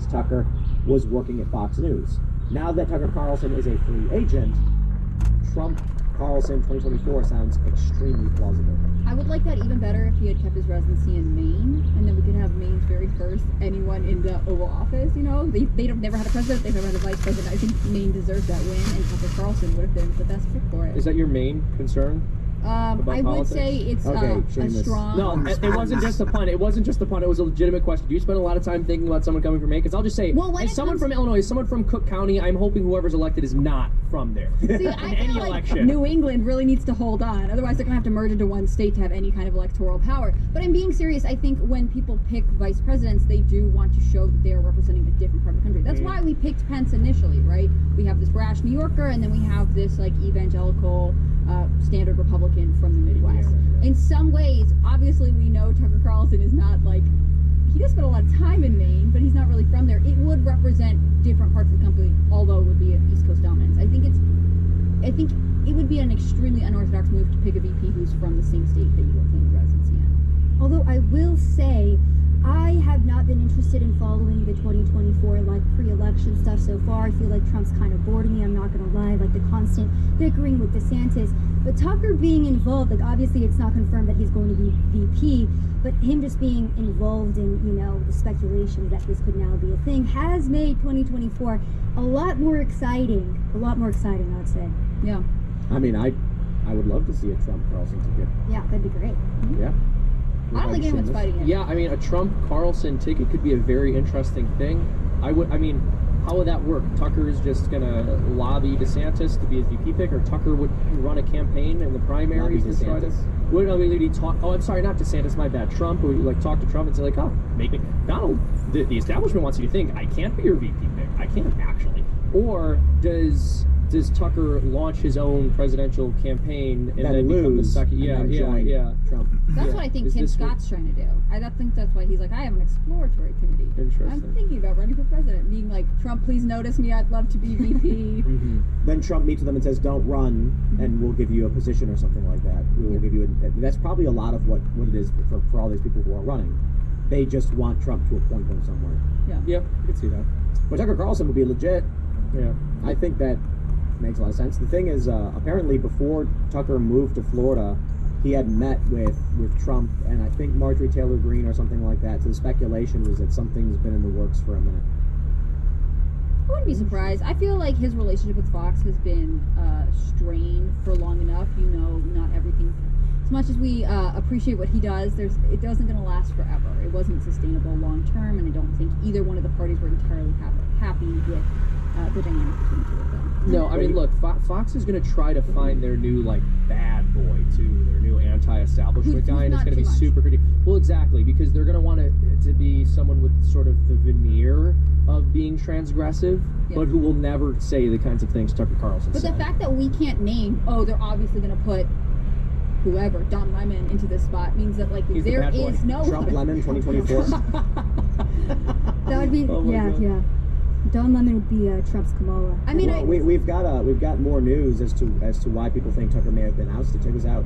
Tucker was working at Fox News. Now that Tucker Carlson is a free agent, Trump Carlson 2024 sounds extremely plausible. I would like that even better if he had kept his residency in Maine, and then we could have Maine's very first anyone in the Oval Office. You know, they've never had a president, they've never had a vice president. I think Maine deserves that win, and Tucker Carlson would have been the best pick for it. Is that your main concern? I would say it's a strong... No, it wasn't just a pun. It wasn't just a pun. It was a legitimate question. Do you spend a lot of time thinking about someone coming from Maine? Because I'll just say, as someone from Illinois, as someone from Cook County, I'm hoping whoever's elected is not from there. See, I feel like New England really needs to hold on. Otherwise, they're going to have to merge into one state to have any kind of electoral power. But I'm being serious. I think when people pick vice presidents, they do want to show that they are representing a different part of the country. That's why we picked Pence initially, right? We have this brash New Yorker, and then we have this like evangelical, standard Republican from the Midwest. In some ways, obviously, we know Tucker Carlson is not like, he does spend a lot of time in Maine, but he's not really from there. It would represent different parts of the country, although it would be an East Coast dominance. I think it would be an extremely unorthodox move to pick a VP who's from the same state that you will claim residency in. Although I will say, I have not been interested in following the 2024 like pre-election stuff so far. I feel like Trump's kind of bored me, I'm not gonna lie, like the constant bickering with DeSantis. But Tucker being involved, like obviously it's not confirmed that he's going to be VP, but him just being involved in, you know, the speculation that this could now be a thing has made 2024 a lot more exciting. I would say. Yeah. I mean, I would love to see a Trump Carlson ticket. Yeah, that'd be great. Mm-hmm. Yeah. I don't think anyone's fighting it. Yeah, I mean, a Trump-Carlson ticket could be a very interesting thing. How would that work? Tucker's just going to lobby DeSantis to be his VP pick, or Tucker would run a campaign in the primaries to try to... I'm sorry, not DeSantis, my bad. Trump would like talk to Trump and say like, oh, make me... Donald, the establishment wants you to think, I can't be your VP pick. I can't actually. Or does Tucker launch his own presidential campaign and then become the second? Yeah. Trump. That's what I think Tim Scott's trying to do. I think that's why he's like, I have an exploratory committee. Interesting. I'm thinking about running for president, being like, Trump, please notice me. I'd love to be VP. Then Trump meets with them and says, don't run, and we'll give you a position or something like that. We will give you that's probably a lot of what it is for all these people who are running. They just want Trump to appoint them somewhere. Yeah, I can see that. But Tucker Carlson would be legit. Yeah. I think that makes a lot of sense. The thing is, apparently before Tucker moved to Florida, he had met with Trump and I think Marjorie Taylor Greene or something like that. So the speculation was that something's been in the works for a minute. I wouldn't be surprised. I feel like his relationship with Fox has been strained for long enough. You know, not everything. As much as we appreciate what he does, it wasn't going to last forever. It wasn't sustainable long term, and I don't think either one of the parties were entirely happy with the dynamic between the two of them. No, I mean, look, Fox is going to try to find their new, like, bad boy, too, their new anti-establishment guy, and it's going to be super critical. Well, exactly, because they're going to want it to be someone with sort of the veneer of being transgressive, but who will never say the kinds of things Tucker Carlson said. But the fact that we can't name, they're obviously going to put whoever, Don Lemon, into this spot means that, like, there is no... Trump Lemon 2024. That would be, yeah. Don Lemon would be Trump's Kamala. I mean, we've got more news as to why people think Tucker may have been ousted. Check this out.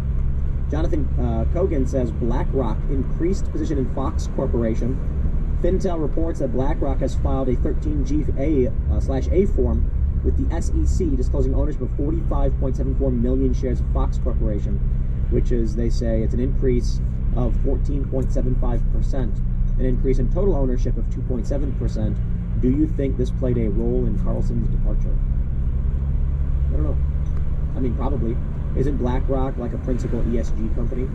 Jonathan Kogan says BlackRock increased position in Fox Corporation. Fintel reports that BlackRock has filed a 13G/A form with the SEC disclosing ownership of 45.74 million shares of Fox Corporation, which is, they say, it's an increase of 14.75%, an increase in total ownership of 2.7%. Do you think this played a role in Carlson's departure? I don't know. I mean, probably. Isn't BlackRock like a principal ESG company?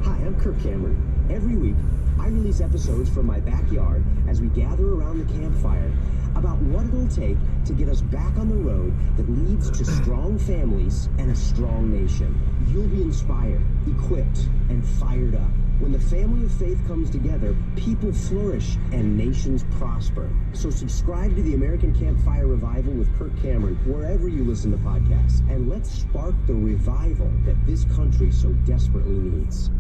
Hi, I'm Kirk Cameron. Every week, I release episodes from my backyard as we gather around the campfire about what it'll take to get us back on the road that leads to strong families and a strong nation. You'll be inspired, equipped, and fired up. When the family of faith comes together, people flourish and nations prosper. So subscribe to the American Campfire Revival with Kirk Cameron wherever you listen to podcasts, and let's spark the revival that this country so desperately needs.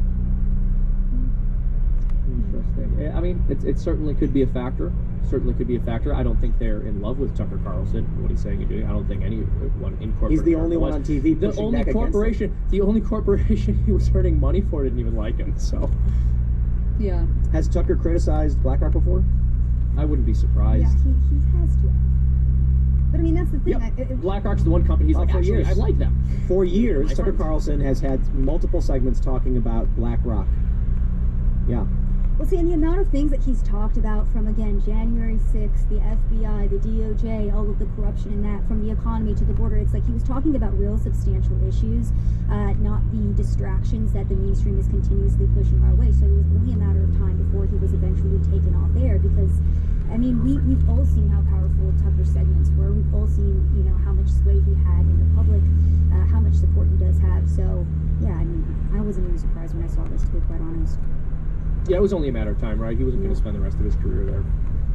Interesting. I mean, it certainly could be a factor. I don't think they're in love with Tucker Carlson, what he's saying and doing. I don't think anyone in corporate... He's the only one on TV pushing back against him. The only corporation he was earning money for didn't even like him, so... Yeah. Has Tucker criticized BlackRock before? I wouldn't be surprised. Yeah, he has to have. But I mean, that's the thing. Yep. BlackRock's the one company. He's like, for actually, years. I like them. For years, My Tucker friends. Carlson has had multiple segments talking about BlackRock. Yeah. Well, see, and the amount of things that he's talked about from, again, January 6th, the FBI, the DOJ, all of the corruption in that, from the economy to the border, it's like he was talking about real substantial issues, not the distractions that the mainstream is continuously pushing our way. So it was only a matter of time before he was eventually taken off air because, I mean, we've all seen how powerful Tucker's segments were. We've all seen, you know, how much sway he had in the public, how much support he does have. So, yeah, I mean, I wasn't even surprised when I saw this, to be quite honest. Yeah, it was only a matter of time, right? He wasn't going to spend the rest of his career there.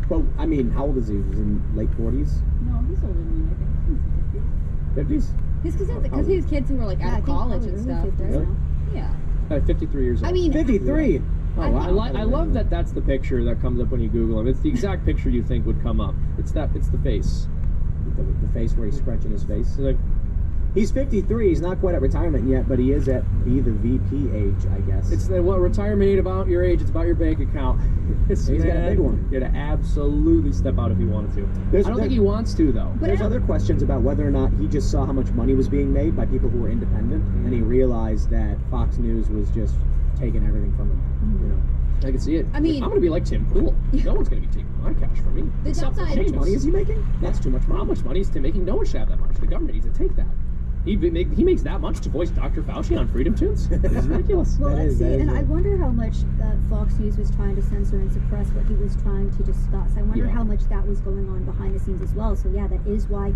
But, I mean, how old is he? He's in late 40s? No, he's older than me. I think he's 50s? because he has kids who were like out of college and stuff. Really? Yeah. 53 years old. I mean, 53! Oh, wow. I love that that's the picture that comes up when you Google him. It's the exact picture you think would come up. It's the face. The face where he's scratching his face. It's like, He's 53. He's not quite at retirement yet, but he is at the VP age, I guess. it's what retirement ain't about your age, it's about your bank account. He's got a big one. He had to absolutely step out if he wanted to. I don't think he wants to, though. There's other questions about whether or not he just saw how much money was being made by people who were independent, and he realized that Fox News was just taking everything from him. You know, I can see it. I mean- I'm going to be like Tim Pool. No one's going to be taking my cash from me. The Except for downside- how much Seamus. money is he making? That's too much money. How much money is Tim making? No one should have that much. The government needs to take that. He makes that much to voice Dr. Fauci on Freedom Tunes? This is ridiculous. Well, That let's is- see, that is and it. I wonder how much Fox News was trying to censor and suppress what he was trying to discuss. I wonder Yeah. how much that was going on behind the scenes as well. So yeah, that is why,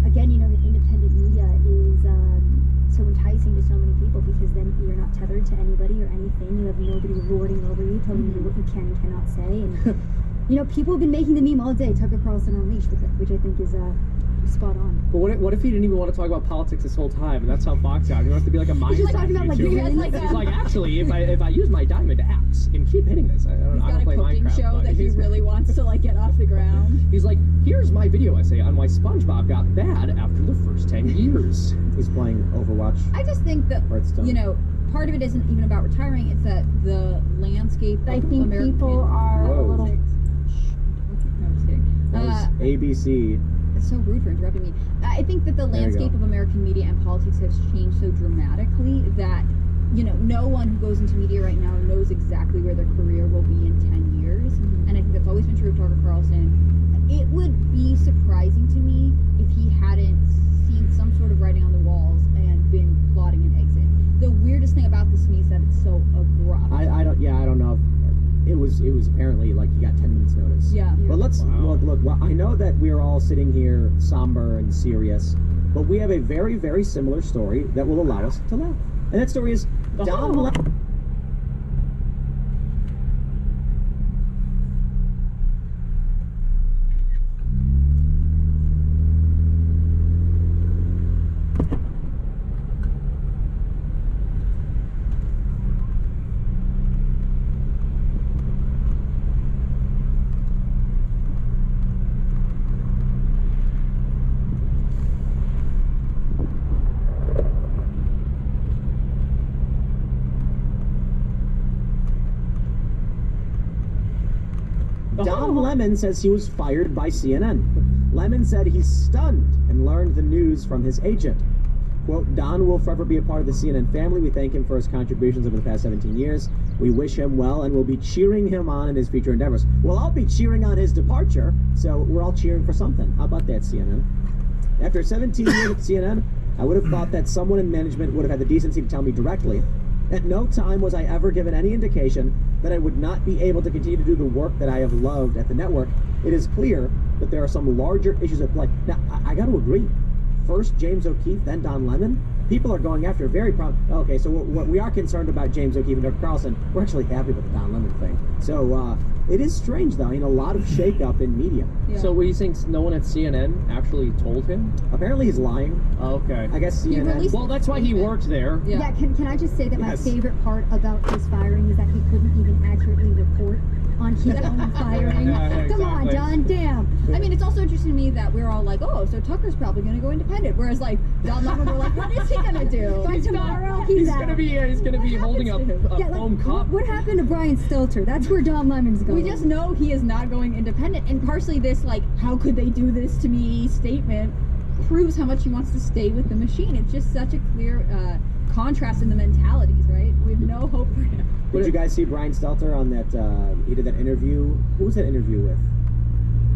again, you know, the independent media is so enticing to so many people because then you're not tethered to anybody or anything. You have nobody lording over you, telling you what you can and cannot say. And you know, people have been making the meme all day, Tucker Carlson Unleashed, which I think is spot on. But what if he didn't even want to talk about politics this whole time, and that's how Fox got? He wants to be like a mind. He's just talking about, like, YouTuber. villains. He's like, actually, if I use my diamond axe and keep hitting this, I He's don't got a play cooking Minecraft. show but that he he's- really wants to like get off the ground. He's like, here's my video essay on why SpongeBob got bad after the first 10 years. He's playing Overwatch. I just think that Hearthstone. you know, part of it isn't even about retiring. It's that the landscape. I of think American people are Whoa. a little. No, I'm just kidding. That was ABC. It's so rude for interrupting me. I think that the There you landscape go. of American media and politics has changed so dramatically that, you know, no one who goes into media right now knows exactly where their career will be in 10 years. And I think that's always been true of Tucker Carlson. It would be surprising to me if he hadn't seen some sort of writing on the walls and been plotting an exit. The weirdest thing about this to me is that it's so abrupt. I don't know. It was apparently like he got 10 minutes notice. Yeah. But let's Wow. look. Well, I know that we're all sitting here somber and serious, but we have a very, very similar story that will allow us to laugh. And that story is Don Lemon. Don Lemon says he was fired by CNN. Lemon said he's stunned and learned the news from his agent. Quote, Don will forever be a part of the CNN family. We thank him for his contributions over the past 17 years. We wish him well and we'll be cheering him on in his future endeavors. Well, I'll be cheering on his departure, so we're all cheering for something. How about that, CNN? After 17 years at CNN, I would have thought that someone in management would have had the decency to tell me directly. At no time was I ever given any indication that I would not be able to continue to do the work that I have loved at the network. It is clear that there are some larger issues at play. Now, I got to agree. First James O'Keefe, then Don Lemon. People are going after very okay, so what we are concerned about James O'Keefe and Dr. Carlson, we're actually happy with the Don Lemon thing. So it is strange, though. I mean, a lot of shakeup in media. Yeah. So what do you think? No one at CNN actually told him? Apparently he's lying. Oh, okay. I guess He CNN... released- Well, that's why he worked there. Yeah. Can I just say that Yes. my favorite part about his firing is that he couldn't even accurately report on keep on firing. Yeah, Come on, exactly. Don, damn. I mean, it's also interesting to me that we're all like, oh, so Tucker's probably going to go independent. Whereas, like, Don Lemon, we're like, what is he going to do? By tomorrow, He's out. gonna be holding up a Yeah, foam like, cup. what happened to Brian Stelter? That's where Don Lemon's going. We just know he is not going independent. And partially this, like, how could they do this to me statement proves how much he wants to stay with the machine. It's just such a clear contrast in the mentalities, right? We have no hope for him. Did you guys see Brian Stelter on that? He did that interview. Who was that interview with?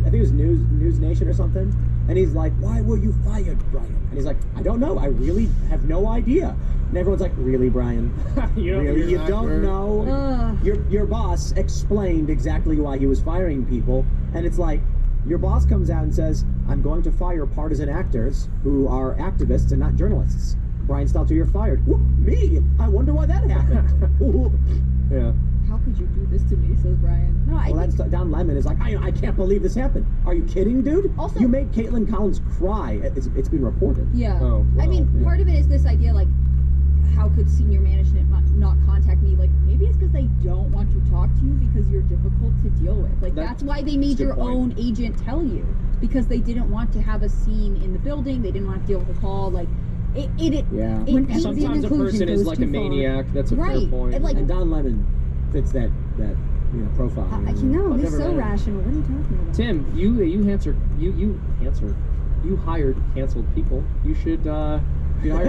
I think it was News Nation or something. And he's like, "Why were you fired, Brian?" And he's like, "I don't know. I really have no idea." And everyone's like, "Really, Brian? Really? You don't know? Your boss explained exactly why he was firing people, and it's like." Your boss comes out and says, "I'm going to fire partisan actors who are activists and not journalists." Brian Stelter, you're fired. Whoop, me? I wonder why that happened. Yeah. How could you do this to me, says Brian. No, I Well, think... that's Don Lemon is like, I can't believe this happened. Are you kidding, dude? Also- You made Caitlin Collins cry. It's been reported. Yeah. Oh, I mean, wow. part of it is this idea, like, how could senior management not contact me? Like, maybe it's because they don't want to talk to you because you're difficult to deal with. Like, that's why they made that's a your good point. own agent tell you. Because they didn't want to have a scene in the building. They didn't want to deal with a call. Like, Yeah. When paints the Sometimes a inclusion person is goes like a too far. maniac. That's a fair Right. point. And, like, And Don Lemon fits that profile. No, he's never so met him. rational. What are you talking about? Tim, you hired canceled people. You should hire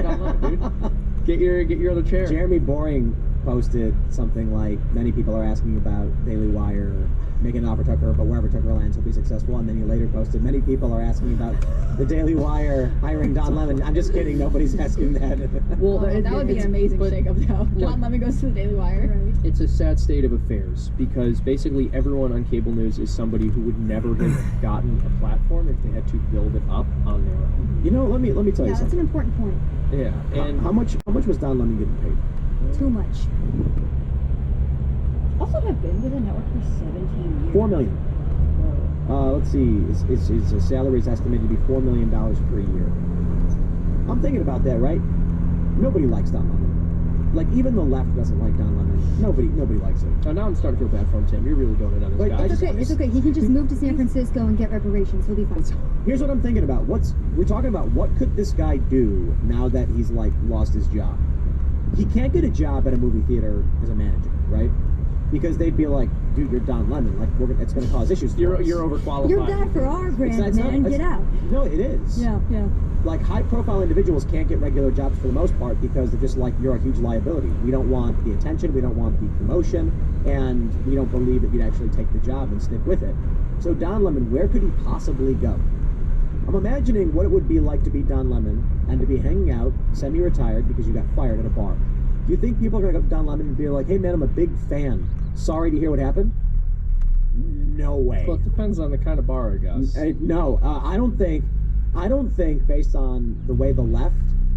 Don Lemon, dude. Get your other chair. Jeremy Boring posted something like, "Many people are asking about Daily Wire making an offer to Tucker, but wherever Tucker lands, he'll be successful." And then he later posted, "Many people are asking about the Daily Wire hiring Don Lemon." I'm just kidding. Nobody's asking that. Well, that would be an amazing shakeup, though. Don Lemon goes to the Daily Wire. Right. It's a sad state of affairs because basically everyone on cable news is somebody who would never have gotten a platform if they had to build it up on their own. You know, let me tell you Yeah, that's an something. important point. Yeah, and How much was Don Lemon getting paid? Too much. Also have been with the network for 17 years. $4 million. Let's see. His salary is estimated to be $4 million per year. I'm thinking about that, right? Nobody likes Don Lemon. Like, even the left doesn't like Don Lemon. Nobody likes him. now I'm starting to feel bad for him, Tim. You're really going in on this Wait, guy. It's okay. He can just move to San Francisco and get reparations. He'll be fine. Here's what I'm thinking about. We're talking about what could this guy do now that he's like lost his job? He can't get a job at a movie theater as a manager, right? Because they'd be like, "Dude, you're Don Lemon. Like, it's going to cause issues." For You're us." overqualified. You're bad for our brand, It's not- man. it's- Get out. No, it is. Yeah. Like, high-profile individuals can't get regular jobs for the most part because they're just like, you're a huge liability. We don't want the attention, we don't want the promotion, and we don't believe that you'd actually take the job and stick with it. So Don Lemon, where could he possibly go? I'm imagining what it would be like to be Don Lemon and to be hanging out, semi-retired because you got fired at a bar. Do you think people are going to go up to Don Lemon and be like, "Hey man, I'm a big fan. Sorry to hear what happened"? No way. Well, it depends on the kind of bar, I guess. No, I don't think based on the way the left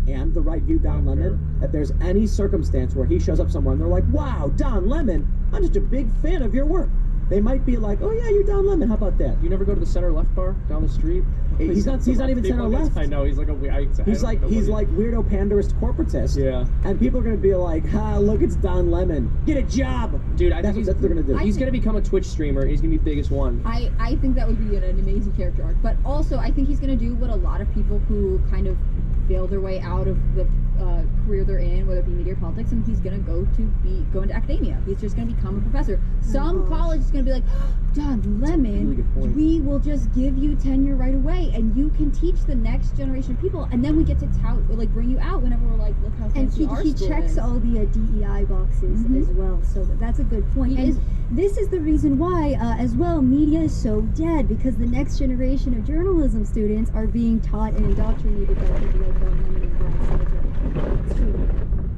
and the right view Don Lemon, that there's any circumstance where he shows up somewhere and they're like, "Wow, Don Lemon, I'm just a big fan of your work." They might be like, "Oh yeah, you're Don Lemon. How about that?" You never go to the center left bar down the street? He's not even center left. I know, he's like He's like weirdo panderist corporatist. Yeah. And people are gonna be like, "Ha, look, it's Don Lemon. Get a job." Dude, I That's think what they're gonna do. he's gonna become a Twitch streamer. He's gonna be the biggest one. I think that would be an amazing character arc. But also, I think he's going to do what a lot of people who kind of fail their way out of the career they're in, whether it be media or politics, and he's going to go into academia. He's just going to become a professor. Some college is going to be like, "Don Lemon, really good point. we will just give you tenure right away, and you can teach the next generation of people, and then we get to bring you out whenever we're like, look how And fancy our he school checks is." all the DEI boxes Mhm. as well, so that's a good point. He And is- this is the reason why, as well, media is so dead, because the next generation of journalism students are being taught and indoctrinated by people like Don Lemon and Brian Stelter. It's true.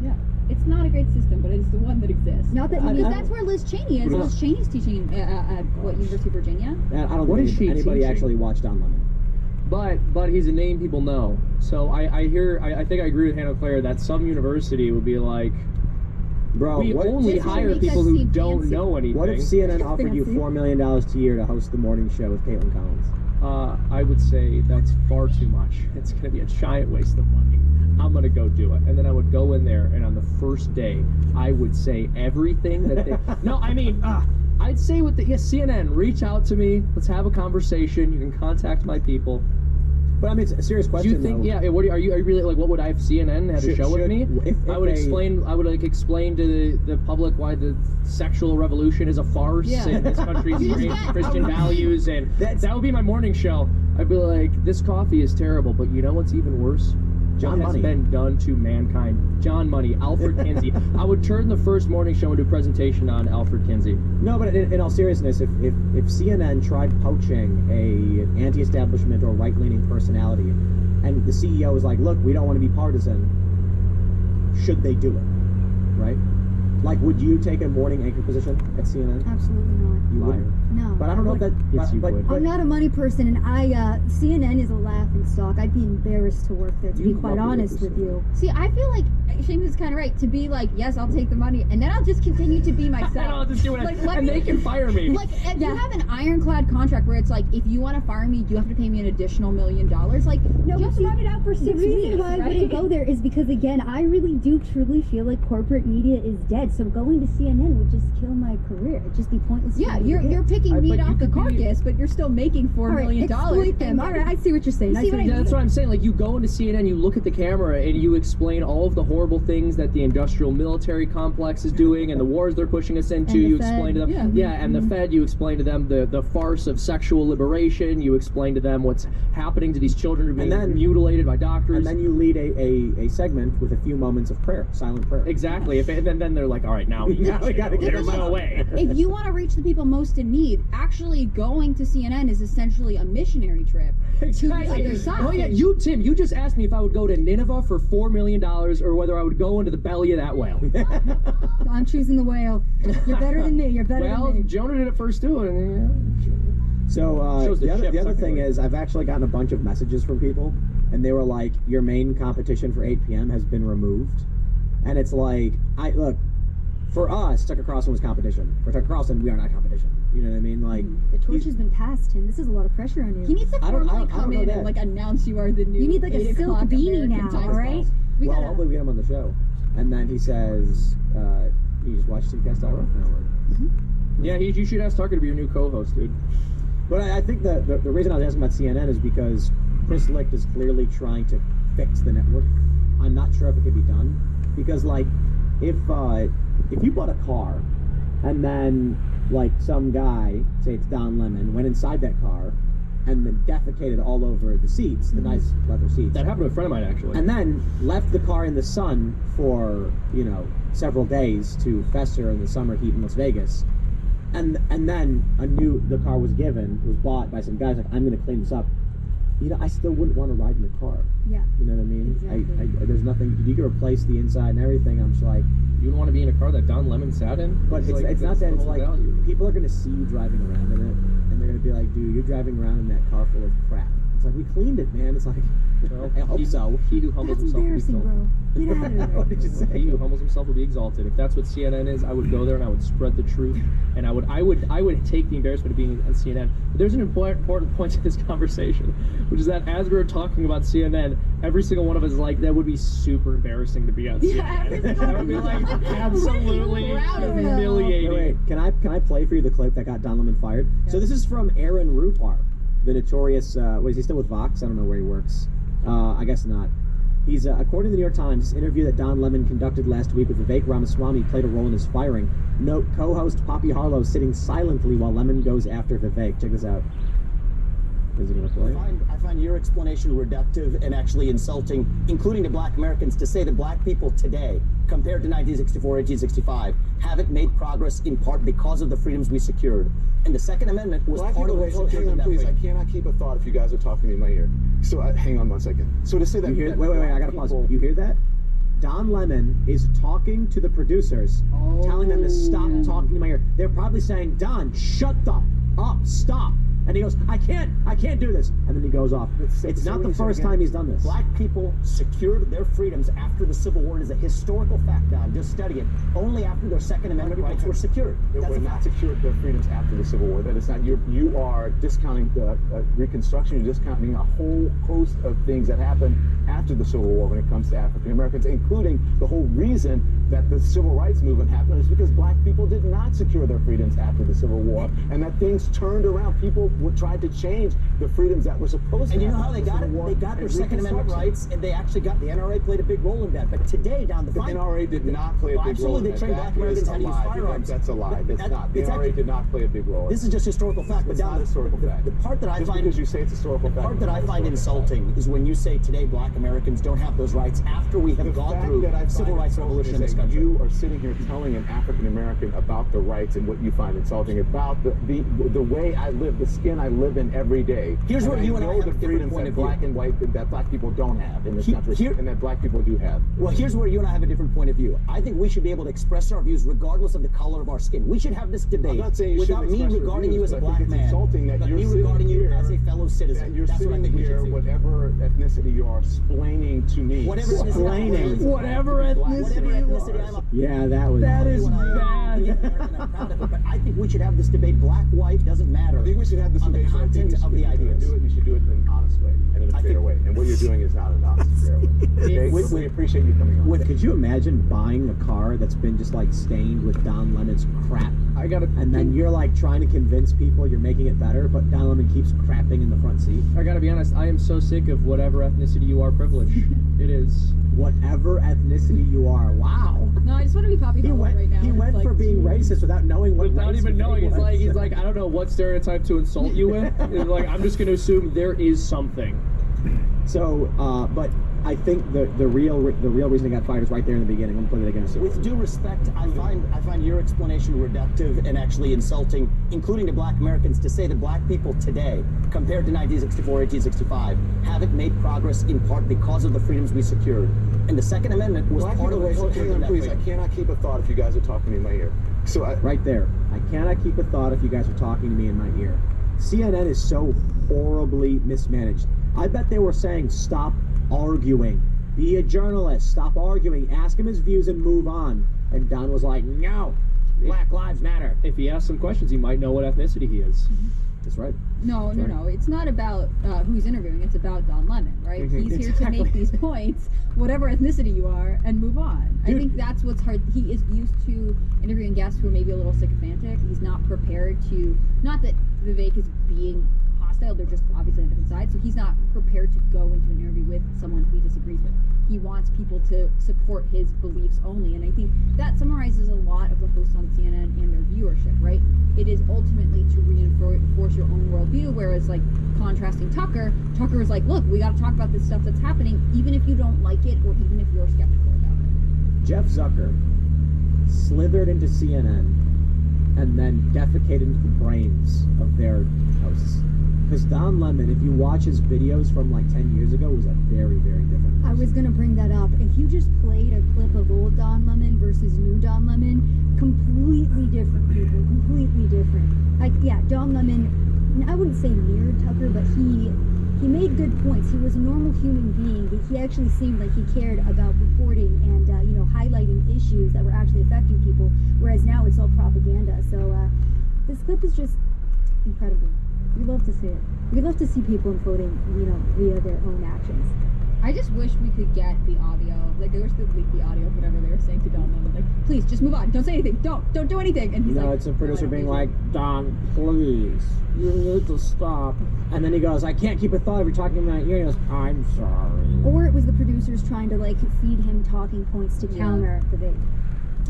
Yeah. It's not a great system, but it's the one that exists. Not that you Because need that's where Liz Cheney is. Yeah. Liz Cheney's teaching at University of Virginia? And I don't What think is she anybody teaching? actually watched Don Lemon. But he's a name people know. So I think I agree with Hannah Claire that some university would be like, Bro, we what, only This should hire make people us who seem don't fancy. know anything. what if CNN offered you Fancy. $4 million a year to host the morning show with Caitlin Collins? I would say that's far too much. It's going to be a giant waste of money. I'm going to go do it. And then I would go in there, and on the first day, I would say everything that they... No, I mean, I'd say with the... CNN, reach out to me. Let's have a conversation. You can contact my people. But I mean, it's a serious question. Do you think? Though. Yeah. What are you really like? What would I have CNN had a show with me? If I would explain. I would explain to the public why the sexual revolution is a farce and this country's Christian values, and that would be my morning show. I'd be like, this coffee is terrible, but you know what's even worse? John What has Money. been done to mankind. John Money, Alfred Kinsey. I would turn the first morning show into a presentation on Alfred Kinsey. No, but in all seriousness, if CNN tried poaching a anti-establishment or right-leaning personality, and the CEO was like, look, we don't want to be partisan, should they do it? Right? Like, would you take a morning anchor position at CNN? Absolutely not. You Liar. wouldn't. No. But I don't know if that... Yes, you would. I'm not a money person, and CNN is a laughing stock. I'd be embarrassed to work there, to be quite honest with you. See, I feel like Seamus is kind of right to be like, yes, I'll take the money, and then I'll just continue to be myself. And I'll just do it, and they can fire me. Like, if you have an ironclad contract where it's like, if you want to fire me, you have to pay me an additional $1 million. Like, No, just but run it out for 6 the weeks. reason why I right? wouldn't go there is because, again, I really do truly feel like corporate media is dead. So going to CNN would just kill my career. It'd just be pointless. Yeah, for me to do. you're picking meat but you off the could be- carcass, but you're still making $4 million. exploit them. All right, I see what you're saying. You see what I mean? That's what I'm saying. Like, you go into CNN, you look at the camera, and you explain all of the horrible things that the industrial military complex is doing, and the wars they're pushing us into. And the You Fed. explain to them, and the Fed. You explain to them the farce of sexual liberation. You explain to them what's happening to these children who are being mutilated by doctors. And then you lead a segment with a few moments of prayer, silent prayer. Exactly. And then they're like, all right, now we gotta get There's no way. If you want to reach the people most in need, actually going to CNN is essentially a missionary trip to the other side. Oh yeah, Tim, you just asked me if I would go to Nineveh for $4 million or whether I would go into the belly of that whale. I'm choosing the whale. You're better than me. You're better Well, than me. Jonah did it first too. And, So Shows the the other ships, thing okay. is, I've actually gotten a bunch of messages from people, and they were like, "Your main competition for 8 p.m. has been removed," and it's like, look, for us, Tucker Carlson was competition. For Tucker Carlson, we are not competition. You know what I mean? Like, The torch has been passed, Tim. This is a lot of pressure on you. He needs to I don't formally know come in that. and like announce you are the new. You need, like, a 8 silk o'clock beanie American now, Time all right? Boss. We well, gotta- hopefully we get him on the show, and then he says, "You just watch CBS.org now." yeah, you should ask Tucker to be your new co-host, dude. But I think the reason I was asking about CNN is because Chris Licht is clearly trying to fix the network. I'm not sure if it can be done, because like if you bought a car and then like some guy, say it's Don Lemon, went inside that car and then defecated all over the seats, the nice leather seats, That happened to a friend of mine actually. and then left the car in the sun for several days to fester in the summer heat in Las Vegas. And then the car was bought by some guys like, I'm going to clean this up. I still wouldn't want to ride in the car. Yeah. You know what I mean? Exactly. There's nothing. You can replace the inside and everything. I'm just like, You don't want to be in a car that Don Lemon sat in? but it's not that's that. the It's whole like value. people are going to see you driving around in it, and they're going to be like, dude, you're driving around in that car full of crap. It's like, we cleaned it, man. It's like, Well, I hope so. He who humbles That's himself will be embarrassing, exalted. bro. Get out of there. What did you He say? who humbles himself will be exalted. If that's what CNN is, I would go there and I would spread the truth, and I would take the embarrassment of being on CNN. But there's an important point to this conversation, which is that as we were talking about CNN, every single one of us is like, that would be super embarrassing to be on CNN. every single That would be like absolutely proud of it. humiliating. Wait, can I play for you the clip that got Don Lemon fired? So this is from Aaron Rupar, the notorious. Is he still with Vox? I don't know where he works. I guess not. He's according to the New York Times, this interview that Don Lemon conducted last week with Vivek Ramaswamy played a role in his firing. Note: co-host Poppy Harlow sitting silently while Lemon goes after Vivek. Check this out. Is it gonna play? I find your explanation reductive and actually insulting, including to black Americans, to say that black people today, compared to 1964, 1865, haven't made progress in part because of the freedoms we secured. And the Second Amendment was Black part people, of wait, what secured hang on, that please. I freedom. cannot keep a thought if you guys are talking to me in my ear. So hang on 1 second. So to say that, You hear? that Wait. I black gotta pause. people- You hear that? Don Lemon is talking to the producers, telling them to stop talking in my ear. They're probably saying, Don, shut the up, stop. And he goes, I can't do this. And then he goes off. It's not the first time he's done this. Black people secured their freedoms after the Civil War. It is a historical fact now. Just study it. Only after their Second Amendment rights were secured. They were not secured their freedoms after the Civil War. That is not, you are discounting the Reconstruction. You're discounting a whole host of things that happened after the Civil War when it comes to African Americans, including the whole reason that the Civil Rights Movement happened is because black people did not secure their freedoms after the Civil War, and that things turned around. People tried to change the freedoms that were supposed to. And you know how they got it? They got their Second Amendment rights, and they actually got the NRA played a big role in that. But today, down the NRA did not play a big role. Absolutely, they trained black Americans how to use firearms. That's a lie. That's not. The NRA did not play a big role. This is just historical fact. But down historical fact. The part that I find, because you say it's historical fact. The part that I find insulting is when you say today black Americans don't have those rights after we have gone through civil rights revolution in this country. You are sitting here telling an African American about the rights and what you find insulting about the way I live, the skin I live in every day. Here's where you and I have the a different freedoms point that of black view. and white that black people don't have in this country, and that black people do have. Well, here's where you and I have a different point of view. I think we should be able to express our views regardless of the color of our skin. We should have this debate I'm not saying you without me regarding you as a black man, insulting that but you're me regarding you here, as a fellow citizen. that you're That's what I sitting think we here, should do. whatever ethnicity you are, explaining to me. Whatever ethnicity Whatever ethnicity I'm a Yeah, that is bad. But I think we should have this debate. Black, white, doesn't matter. I think we should have this on debate. the content of the ideas. You should do it in an honest way and in a fair way. And what you're doing is not an honest and fair way. We appreciate you coming on. Could you imagine buying a car that's been just like stained with Don Lemon's crap? And then you're like trying to convince people you're making it better, but Don Lemon keeps crapping in the front seat. I gotta be honest, I am so sick of whatever ethnicity you are privilege. It is. Whatever ethnicity you are. Wow. No, I just want to be Poppy Holland right now. He went for being racist without knowing what Without race even knowing, he he's was. like, I don't know what stereotype to insult you with. It's like, I'm just gonna assume there is something. So, but I think the real reason he got fired is right there in the beginning. I'm putting it against it. With due respect, I find your explanation reductive and actually insulting, including to black Americans, to say that black people today, compared to 1964, 1865, haven't made progress in part because of the freedoms we secured. And the Second Amendment was part of what secured that please, freedom. I cannot keep a thought if you guys are talking to me in my ear. Right there. I cannot keep a thought if you guys are talking to me in my ear. CNN is so horribly mismanaged. I bet they were saying, stop arguing. Be a journalist. Stop arguing. Ask him his views and move on. And Don was like, no. Black Lives Matter. If he asks some questions, he might know what ethnicity he is. That's right. No. It's not about who he's interviewing. It's about Don Lemon, right? Mm-hmm. He's here to make these points, whatever ethnicity you are, and move on. Dude. I think that's what's hard. He is used to interviewing guests who are maybe a little sycophantic. He's not prepared to, not that Vivek is being hostile, they're just obviously on different sides, so he's not prepared to go into an interview with someone who he disagrees with. He wants people to support his beliefs only, and I think that summarizes a lot of the hosts on CNN and their viewership, right? It is ultimately to reinforce your own worldview, whereas like contrasting Tucker is like, look, we got to talk about this stuff that's happening, even if you don't like it or even if you're skeptical about it. Jeff Zucker slithered into CNN and then defecated into the brains of their hosts. Because Don Lemon, if you watch his videos from like 10 years ago, was a very, very different person. I was going to bring that up. If you just played a clip of old Don Lemon versus new Don Lemon, completely different people, completely different. Like, yeah, Don Lemon, I wouldn't say mirrored Tucker, but he made good points. He was a normal human being. He actually seemed like he cared about reporting and, highlighting issues that were actually affecting people, whereas now it's all propaganda. So this clip is just incredible. We love to see it. We love to see people imploding, via their own actions. I just wish we could get the audio. Like, I wish they'd leak the audio of whatever they were saying to Don Lemon. Like, please, just move on. Don't say anything. Don't do anything. And he's like, it's a producer "No, I don't being need like, Don, please, you need to stop. And then he goes, I can't keep a thought if you're talking in my ear. He goes, I'm sorry. Or it was the producers trying to feed him talking points to counter the bait.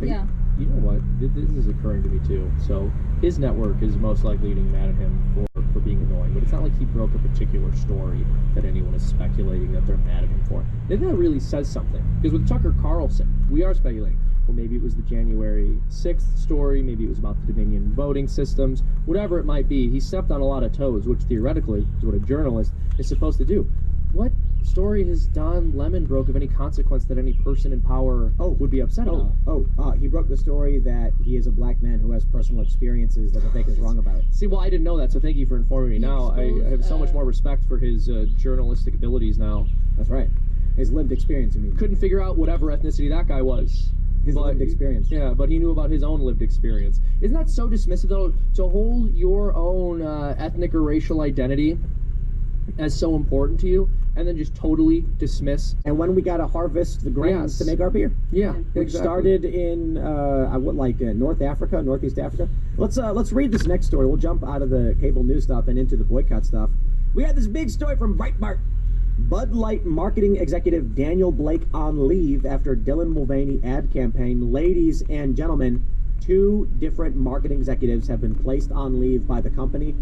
Yeah. You know what? This is occurring to me too. So his network is most likely getting mad at him for being annoying, but it's not like he broke a particular story that anyone is speculating that they're mad at him for. Maybe that really says something. Because with Tucker Carlson, we are speculating. Well, maybe it was the January 6th story, maybe it was about the Dominion voting systems, whatever it might be. He stepped on a lot of toes, which theoretically is what a journalist is supposed to do. What story has Don Lemon broke of any consequence that any person in power would be upset about? He broke the story that he is a black man who has personal experiences that the fake is wrong about. See, well, I didn't know that, so thank you for informing me. Now I have so much more respect for his journalistic abilities now. That's right. His lived experience, I mean. Couldn't figure out whatever ethnicity that guy was. His lived experience. Yeah, but he knew about his own lived experience. Isn't that so dismissive, though, to hold your own ethnic or racial identity as so important to you, and then just totally dismiss? And when we got to harvest the grains to make our beer. Yeah, which started in North Africa, Northeast Africa. Let's read this next story. We'll jump out of the cable news stuff and into the boycott stuff. We had this big story from Breitbart. Bud Light marketing executive Daniel Blake on leave after Dylan Mulvaney ad campaign. Ladies and gentlemen, 2 different marketing executives have been placed on leave by the company.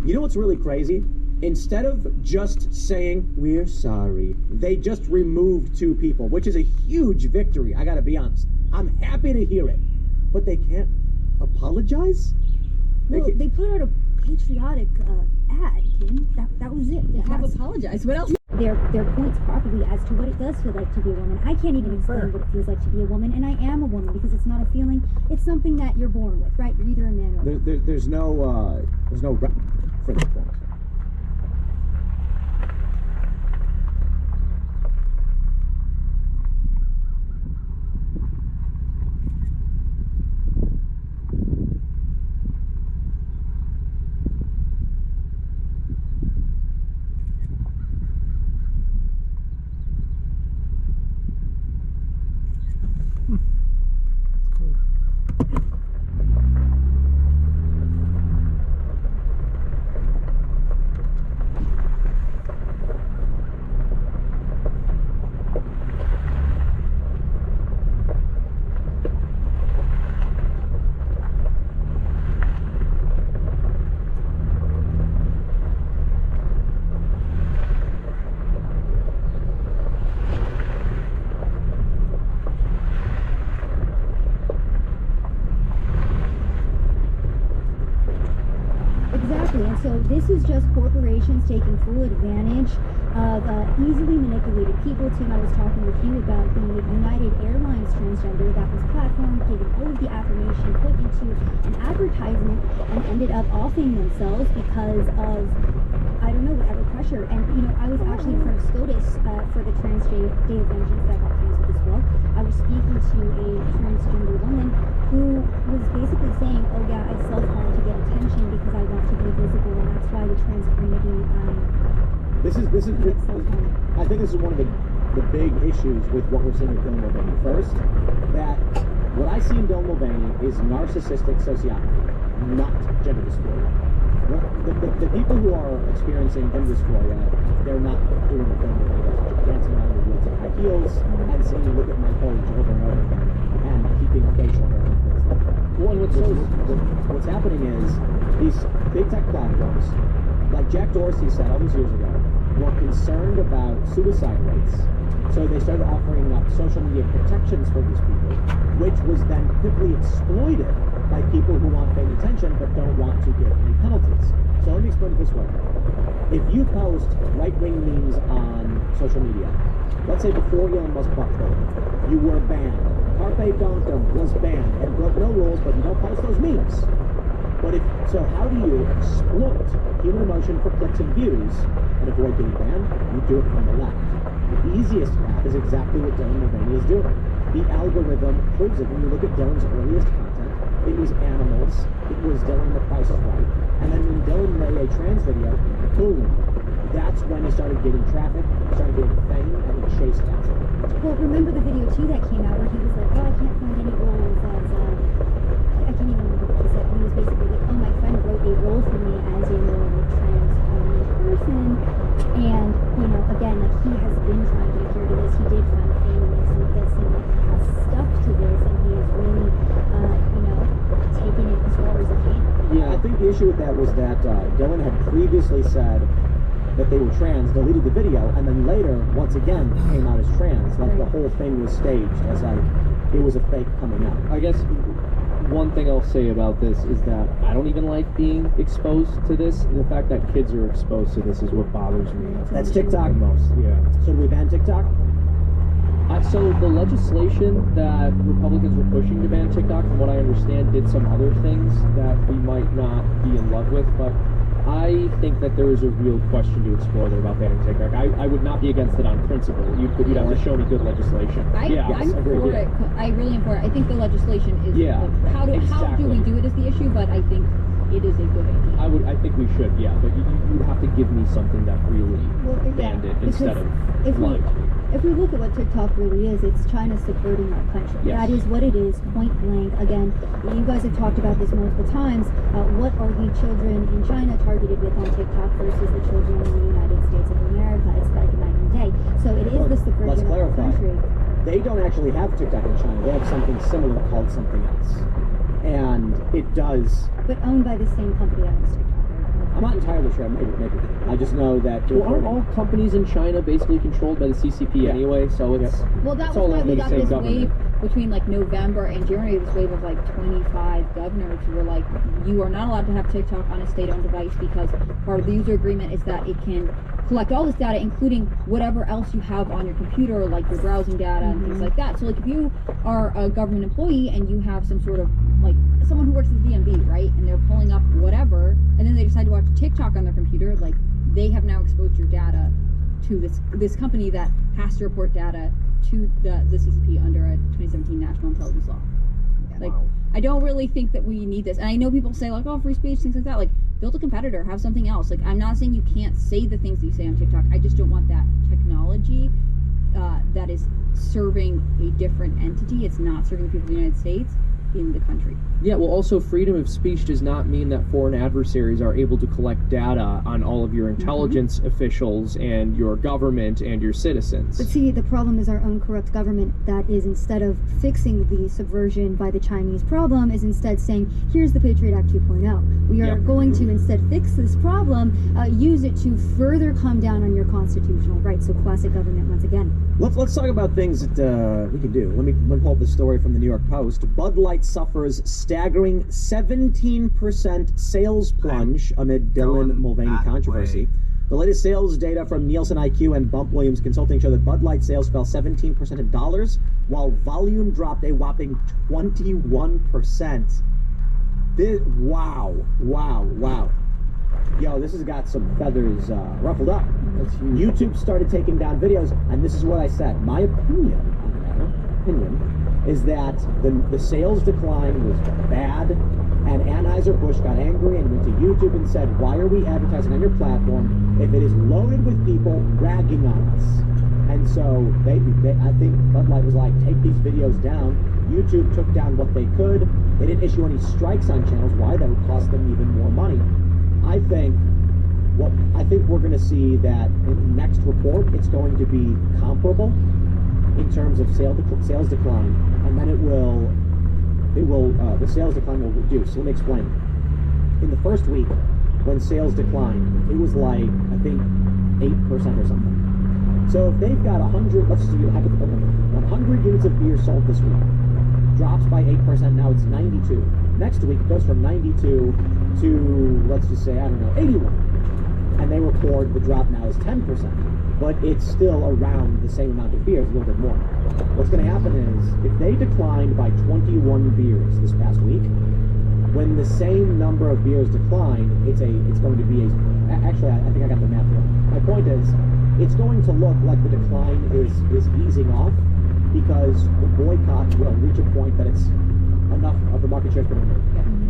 You know what's really crazy? Instead of just saying, we're sorry, they just removed 2 people, which is a huge victory, I gotta be honest. I'm happy to hear it. But they can't apologize? Well, they put out a patriotic ad, Kim. That was it. They have apologized. What else? Their points properly as to what it does feel like to be a woman. I can't even explain what it feels like to be a woman, and I am a woman because it's not a feeling. It's something that you're born with, right? You're either a man or a woman. There's no for this point. So this is just corporations taking full advantage of easily manipulated people. Tim, I was talking with you about the United Airlines transgender that was platformed, given all of the affirmation, put into an advertisement, and ended up offing themselves because of, I don't know, whatever pressure. And, you know, I was actually in front of SCOTUS for the Trans Day of Vengeance that got canceled as well. I was speaking to a transgender woman who was basically saying, oh yeah, I self-harm to get attention because I want to be visible, and that's why the trans community This is I think this is one of the big issues with what we're seeing with Dylan Mulvaney. First, that what I see in Dylan Mulvaney is narcissistic sociopathy, not gender dysphoria. The people who are experiencing gender dysphoria, they're not doing what Dylan Mulvaney does, dancing around the woods in high heels and saying, look at my page over and over again, and keeping facial hair and things like that. Well, what's happening is these big tech platforms, like Jack Dorsey said all these years ago, were concerned about suicide rates. So they started offering up social media protections for these people, which was then quickly exploited by people who want fame attention but don't want to get any penalties. So let me explain it this way. If you post right-wing memes on social media, let's say before Elon Musk bought Twitter, you were banned. Carpe Donktum was banned and broke no rules, but you don't post those memes. So how do you exploit human emotion for clicks and views and avoid getting banned? You do it from the left. The easiest path is exactly what Dylan Mulvaney is doing. The algorithm proves it. When you look at Dylan's earliest content, it was animals, it was Dylan The Price is Right, and then when Dylan made a trans video, boom, that's when he started getting traffic, started getting fame, and he chased after it. Well, remember the video too that came out where he was like, oh, I can't find any roles as, I can't even remember what he said. He was basically like, oh, my friend wrote a role for me as a more trans person. And, you know, again, like, he has been trying to adhere to this. He did find fame in this and this, and like, has stuck to this, and he has really, you know, taken it as far as he can. Yeah, I think the issue with that was that Dylan had previously said that they were trans, deleted the video, and then later, once again, came out as trans. Like, the whole thing was staged as like, it was a fake coming out. I guess one thing I'll say about this is that I don't even like being exposed to this. The fact that kids are exposed to this is what bothers me. That's TikTok. The most. Yeah. So do we ban TikTok? So the legislation that Republicans were pushing to ban TikTok, from what I understand, did some other things that we might not be in love with, but I think that there is a real question to explore there about banning TikTok. I would not be against it on principle. You'd have to show me good legislation. I'm for it. I really am for it. I think the legislation is how do we do it is the issue, but I think it is a good idea. I think we should, yeah, but you have to give me something that really banned it instead of lying to me. If we look at what TikTok really is, it's China subverting our country. Yes. That is what it is, point blank. Again, you guys have talked about this multiple times. What are the children in China targeted with on TikTok versus the children in the United States of America? It's like a night and day. So it is the subversion of our country. They don't actually have TikTok in China. They have something similar called something else. And it does... But owned by the same company that owns TikTok. I'm not entirely sure. Maybe. I just know that... Well, aren't all companies in China basically controlled by the CCP anyway? So it's... Well, that it's was all why under we the got same this government. wave between like November and January, this wave of like 25 governors who were like, you are not allowed to have TikTok on a state-owned device because part of the user agreement is that it can collect all this data, including whatever else you have on your computer, like your browsing data and things like that. So like if you are a government employee and you have some sort of like someone who works at the DMV, right, and they're pulling up whatever, and then they decide to watch TikTok on their computer, like they have now exposed your data to this company that has to report data to the CCP under a 2017 National Intelligence Law. Like, I don't really think that we need this. And I know people say like, oh, free speech, things like that. Like, build a competitor, have something else. Like, I'm not saying you can't say the things that you say on TikTok. I just don't want that technology that is serving a different entity. It's not serving the people of the United States in the country. Yeah, well, also freedom of speech does not mean that foreign adversaries are able to collect data on all of your intelligence officials and your government and your citizens. But see, the problem is our own corrupt government that is, instead of fixing the subversion by the Chinese problem, is instead saying, here's the Patriot Act 2.0. We are going to instead fix this problem, use it to further come down on your constitutional rights. So classic government once again. Let's talk about things that we can do. Let me pull up the story from the New York Post. Bud Light suffers staggering 17% sales plunge amid Dylan Mulvaney controversy. The latest sales data from Nielsen IQ and Bump Williams Consulting show that Bud Light sales fell 17% in dollars, while volume dropped a whopping 21%. Wow. Yo, this has got some feathers ruffled up. YouTube started taking down videos, and this is what I said. My opinion on the matter, is that the sales decline was bad, and Anheuser-Busch got angry and went to YouTube and said, why are we advertising on your platform if it is loaded with people ragging on us? And so I think Bud Light was like, take these videos down. YouTube took down what they could. They didn't issue any strikes on channels. Why? That would cost them even more money. I think we're going to see that in the next report, it's going to be comparable in terms of sales decline, and then the sales decline will reduce. So let me explain. In the first week, when sales declined, it was like, I think, 8% or something. So if they've got 100, let's just do a hypothetical number, 100 units of beer sold this week, drops by 8%, now it's 92. Next week, it goes from 92 to, let's just say, I don't know, 81. And they report the drop now is 10%. But it's still around the same amount of beers, a little bit more. What's going to happen is, if they declined by 21 beers this past week, when the same number of beers decline, it's going to be actually, I think I got the math wrong. My point is, it's going to look like the decline is easing off, because the boycott will reach a point that it's enough of the market share is going to move.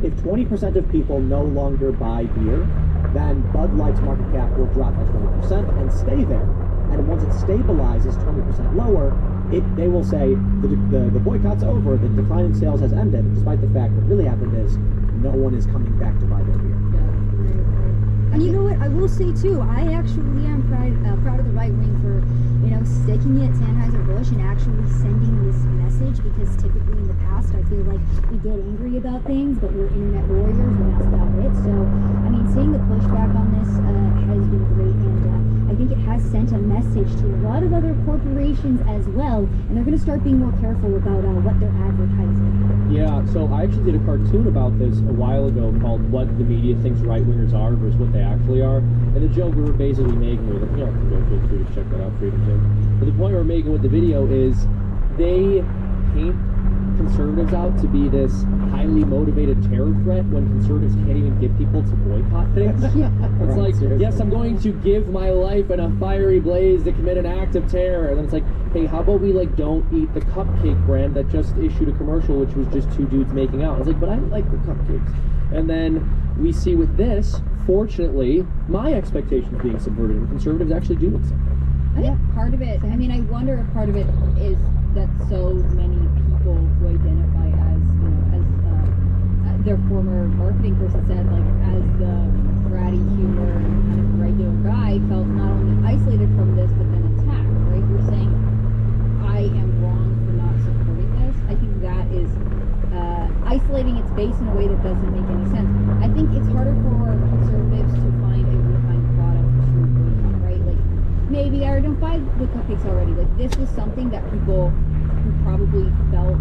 If 20% of people no longer buy beer, then Bud Light's market cap will drop by 20% and stay there. And once it stabilizes 20% lower, they will say the boycott's over, the decline in sales has ended, despite the fact what really happened is no one is coming back to buy their beer. And you know what? I will say too, I actually am proud of the right wing for, sticking it to Anheuser-Busch and actually sending this message, because typically in the past I feel like we get angry about things, but we're internet warriors and that's about it. So, I mean, seeing the pushback on this has been great, and I think it has sent a message message to a lot of other corporations as well, and they're going to start being more careful about what they're advertising. Yeah, so I actually did a cartoon about this a while ago called What the Media Thinks Right-Wingers Are versus What They Actually Are. And the joke we were basically making with it, you know, feel free to check that out, Freedom Too. But the point we're making with the video is they paint conservatives out to be this highly motivated terror threat when conservatives can't even get people to boycott things. It's like, yes, I'm going to give my life in a fiery blaze to commit an act of terror. And then it's like, hey, how about we like don't eat the cupcake brand that just issued a commercial which was just two dudes making out. It's like, but I like the cupcakes. And then we see with this, fortunately, my expectations being subverted and conservatives actually doing something. I think part of it, I mean, I wonder if part of it is that so many people who identify as, you know, as their former marketing person said, like, as the bratty humor and kind of regular guy felt not only isolated from this, but then attacked, right? You're saying, I am wrong for not supporting this. I think that is isolating its base in a way that doesn't make any sense. I think it's harder for conservatives to find a refined product to boycott, right? Like, maybe I don't buy the cupcakes already. Like, this was something that people who probably felt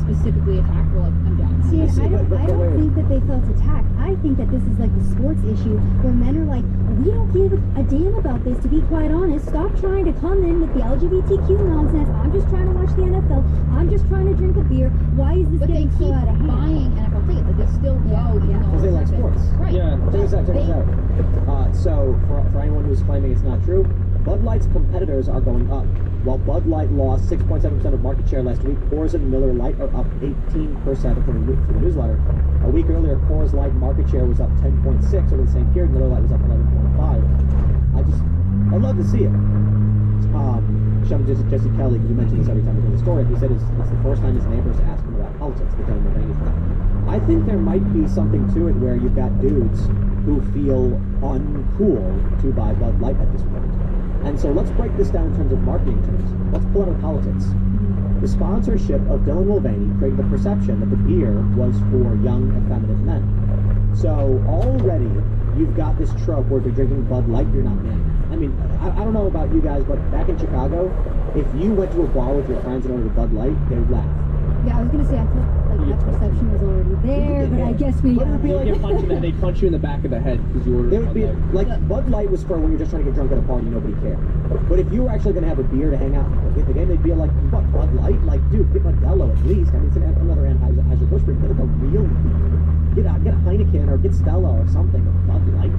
specifically attacked were like, I'm done. See, I don't think that they felt attacked. I think that this is like the sports issue where men are like, we don't give a damn about this, to be quite honest. Stop trying to come in with the LGBTQ nonsense. I'm just trying to watch the NFL. I'm just trying to drink a beer. Why is this getting so out of hand? Buying NFL tickets, like they still go, you know. Because they like sports. Right. Yeah. Check this out. So, for anyone who's claiming it's not true, Bud Light's competitors are going up. While Bud Light lost 6.7% of market share last week, Coors and Miller Lite are up 18%, according to the newsletter. A week earlier, Coors Light market share was up 10.6 over the same period. Miller Lite was up 11.5. I love to see it. Shout out to Jesse Kelly, because we mention this every time we do the story. He said it's the first time his neighbors ask him about politics, the Dylan Mulvaney thing. I think there might be something to it where you've got dudes who feel uncool to buy Bud Light at this point. And so let's break this down in terms of marketing terms. Let's pull out our politics. The sponsorship of Dylan Mulvaney created the perception that the beer was for young, effeminate men. So already you've got this trope where if you're drinking Bud Light, you're not manly. I mean, I don't know about you guys, but back in Chicago, if you went to a bar with your friends and ordered a Bud Light, they would laugh. Yeah, I was gonna say, I felt like that perception was already there, but I guess we. They'd punch you in the back of the head because you ordered. It would be like Bud Light was for when you're just trying to get drunk at a party, nobody cared. But if you were actually going to have a beer to hang out with the game, they'd be like, "What, Bud Light? Like, dude, get Modelo at least. I mean, it's another Anheuser-Busch beer. Get like a real beer. Get a Heineken or get Stella or something. Bud Light."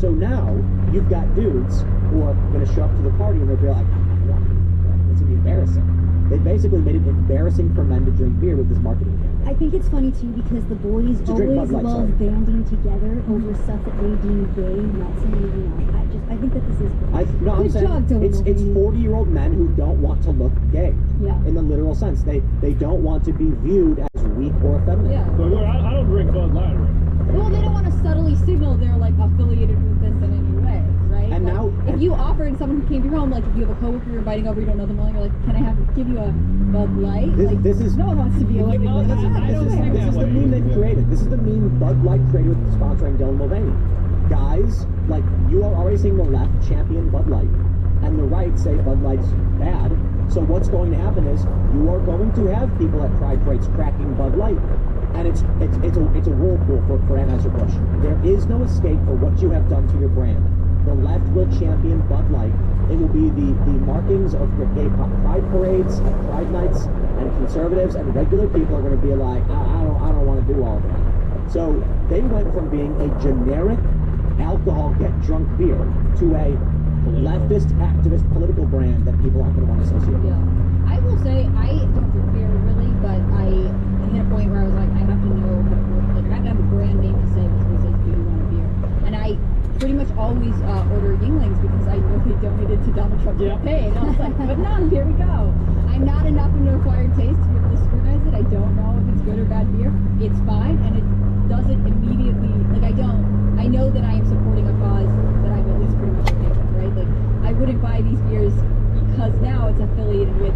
So now you've got dudes who are going to show up to the party and they'll be like, "It's going to be embarrassing." They basically made it embarrassing for men to drink beer with this marketing campaign. I think it's funny too because the boys always love banding together over stuff that they deem gay, not saying, you know, I think that this is I'm saying it's 40-year-old men who don't want to look gay. Yeah. In the literal sense. They don't want to be viewed as weak or effeminate. Yeah. So I don't drink Bud Light. Well, they don't want to subtly signal they're like affiliated with this in any way, right? And like, now, if you offered someone who came to your home, like if you have a coworker you're inviting over, you don't know them well, and you're like, can I give you a Bud Light? This is no one wants to be a this is the meme they've created. This is the meme Bud Light created with sponsoring Dylan Mulvaney. Guys, like, you are already seeing the left champion Bud Light, and the right say Bud Light's bad. So what's going to happen is you are going to have people at pride parades cracking Bud Light. And it's a whirlpool for Anheuser-Busch. There is no escape for what you have done to your brand. The left will champion Bud Light. It will be the markings of gay pride parades, pride nights, and conservatives and regular people are going to be like, I don't want to do all that. So they went from being a generic alcohol get drunk beer to a leftist activist political brand that people aren't going to want to associate with. Yeah. I will say I don't drink beer really, but I hit a point where I was like, I have to know how to work. Like, I have to have a brand name to say before it says, do you want a beer? And I pretty much always order Yinglings because I know they donated to Donald Trump's campaign. And I was like, but no, here we go. I'm not enough of an acquired taste to be able to scrutinize it. I don't know if it's good or bad beer. It's fine, and it doesn't immediately, like, I know that I am supporting a cause that I'm at least pretty much okay with, right? Like, I wouldn't buy these beers because now it's affiliated with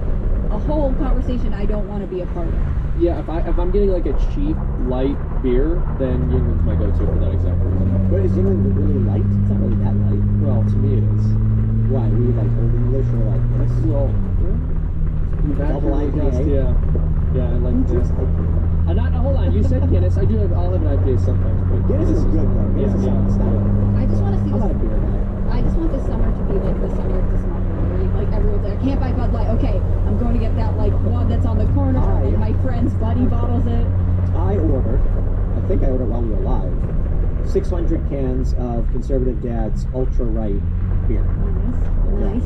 a whole conversation I don't want to be a part of. Yeah, if I'm getting like a cheap light beer, then Yingling's my go-to for that exact reason. But is Yingling really light? It's not really that light. Well, to me it is. Why? Were you like old English or like this? Well, Double IPA? Yeah, I like Just that. like Not, hold on, you said Guinness. I'll have an IPA sometimes. But Guinness is good though. Guinness is solid stuff. I just want to see I'm not a this. beer guy. I just want this summer to be like the summer of the small brewery. Like everyone's like, I can't buy Bud Light. Okay, I'm going to get that like one that's on the corner. Like my friend's buddy bottles it. I think I ordered while we were live, 600 cans of Conservative Dad's Ultra Right beer. Nice.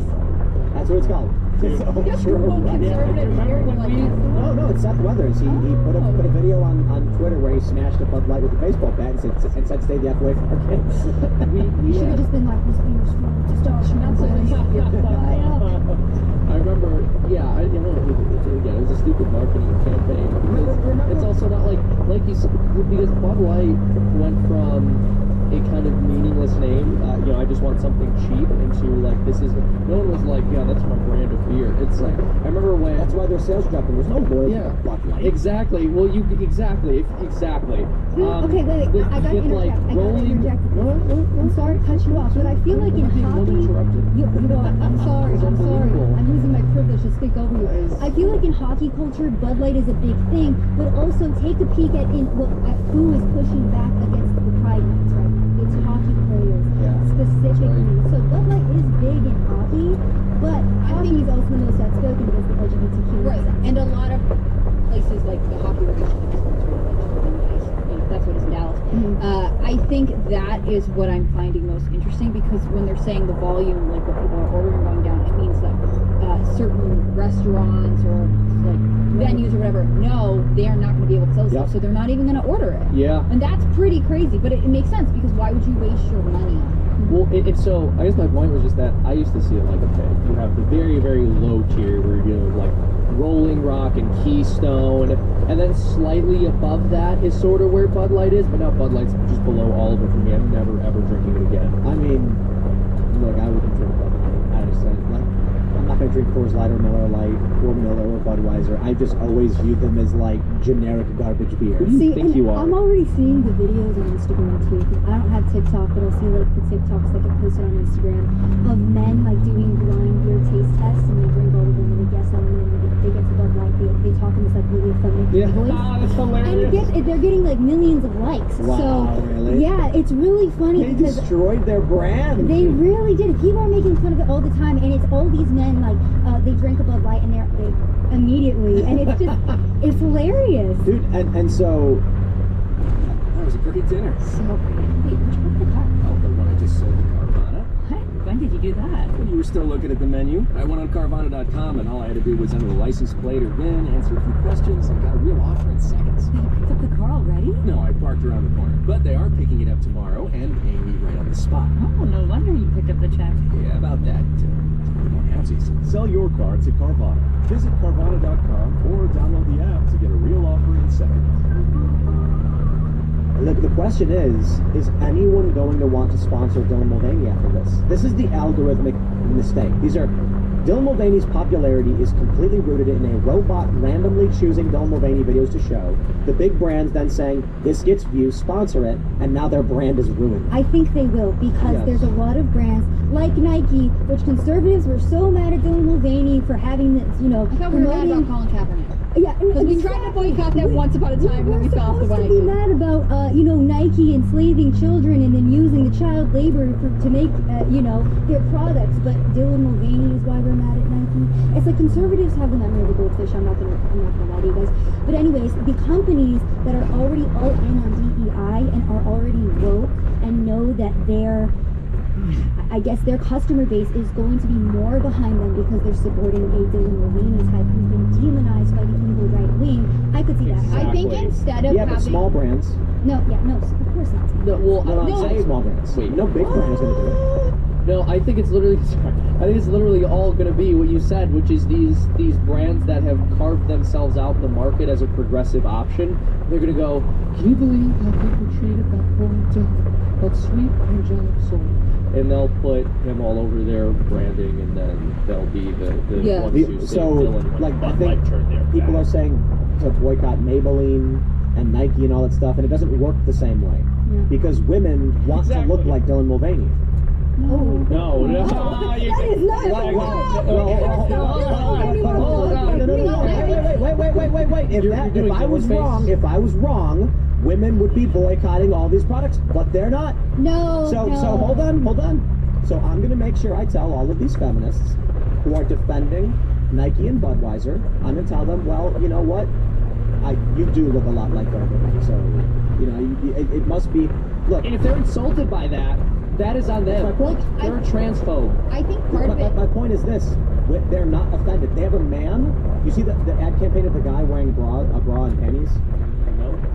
That's what it's called. It's Just Ultra Google Right. conservative beer. You're like, that's the one. No, it's Seth Weathers. He put a video on Twitter where he smashed a Bud Light with a baseball bat and said stay the F away from our kids. You should have just been like, this beer's full of testosterone. I remember, again, it was a stupid marketing campaign. Because it's also not like you said, because Bud Light went from a kind of meaningless name, I just want something cheap, into like, this is, no one was like, yeah, that's my brand of beer. It's like, I remember when. That's why their sales dropping. There's no loyalty Yeah, to Bud Light. exactly. Well, exactly. Okay, wait. I got to interject. I'm sorry to cut you off, but I feel like in hockey. I'm sorry. I'm losing my privilege to speak over you. I feel like in hockey culture, Bud Light is a big thing, but also take a peek at who is pushing back against the Pride Month, right? It's hockey players specifically. So Bud Light is big in hockey, but hockey is also the most outspoken against the LGBTQ. Right, and a lot of places like the hockey region, that's what it's in Dallas. I think that is what I'm finding most interesting, because when they're saying the volume, like what people are ordering going down, it means that certain restaurants or like venues or whatever, no, they are not going to be able to sell stuff, so they're not even going to order it. Yeah. And that's pretty crazy, but it makes sense, because why would you waste your money on it? Well, so I guess my point was just that I used to see it like, okay, you have the very, very low tier where you're dealing with like Rolling Rock and Keystone, and then slightly above that is sort of where Bud Light is, but now Bud Light's just below all of it for me. I'm never ever drinking it again. I mean, look, I wouldn't drink Bud Light. I'm not going to drink Coors Light or Miller Lite or Miller or Budweiser. I just always viewed them as like generic garbage beer. Who do you think you are? I'm already seeing the videos on Instagram too. I don't have TikTok, but I'll see like the TikToks that get posted on Instagram of men like doing blind beer taste tests, and they drink all of them and they guess on them, and they get to Bud Light. They talk in this like really feminine voice. That's hilarious. And they're getting like millions of likes. Wow, so really? yeah, it's really funny They because destroyed their brand. they really did. People are making fun of it all the time, and it's all these men like they drink a Bud Light and they immediately, and it's just it's hilarious. Dude, and so That was a great dinner. So wait, which one of the car? Oh, the one I just sold to Carvana. What? When did you do that? When you were still looking at the menu, I went on Carvana.com and all I had to do was enter the license plate or VIN, answer a few questions, and got a real offer in seconds. You picked up the car already? No, I parked around the corner. But they are picking it up tomorrow and paying me right on the spot. Oh, no wonder you picked up the check. Yeah, about that. Halvesies. Sell your car to Carvana. Visit Carvana.com or download the app to get a real offer in seconds. look, the question is anyone going to want to sponsor Dylan Mulvaney after this? This is the algorithmic mistake. Dylan Mulvaney's popularity is completely rooted in a robot randomly choosing Dylan Mulvaney videos to show, the big brands then saying, this gets views, sponsor it, and now their brand is ruined. I think they will, because there's a lot of brands like Nike, which conservatives were so mad at Dylan Mulvaney for having this, I thought we were mad about Colin Kaepernick. Yeah, because we tried to boycott that once upon a time, and then we fell off the wagon. We're supposed to be mad about, Nike enslaving children and then using the child labor to make, their products. But Dylan Mulvaney is why we're mad at Nike. It's like conservatives have the memory of the goldfish. I'm not gonna lie to you guys. But anyways, the companies that are already all in on DEI and are already woke and know that their customer base is going to be more behind them because they're supporting a Dylan Mulvaney type who's been demonized by the evil right wing. I could see that. I think instead of but small brands. No, of course not. I'm saying small brands. Wait, no big brand is going to do it. No, I think it's literally all going to be what you said, which is these brands that have carved themselves out in the market as a progressive option. They're going to go, can you believe how people treated that poor dog, that sweet angelic soul? And they'll put him all over their branding, and then they'll be the ones who say Dylan when Bud Light turned their people back. are saying to boycott Maybelline and Nike and all that stuff, and it doesn't work the same way. Yeah. Because women want to look like Dylan Mulvaney. No. No. That is not Wait. If I was wrong, women would be boycotting all these products, but they're not. No. So hold on. So I'm gonna make sure I tell all of these feminists who are defending Nike and Budweiser, I'm gonna tell them, well, you know what? You do look a lot like them. So, you know, it must be. Look, And if they're insulted by that, that is on them. My point. They're a transphobe. I think part of it. My point is this: they're not offended. They have a man. You see the ad campaign of the guy wearing a bra and panties.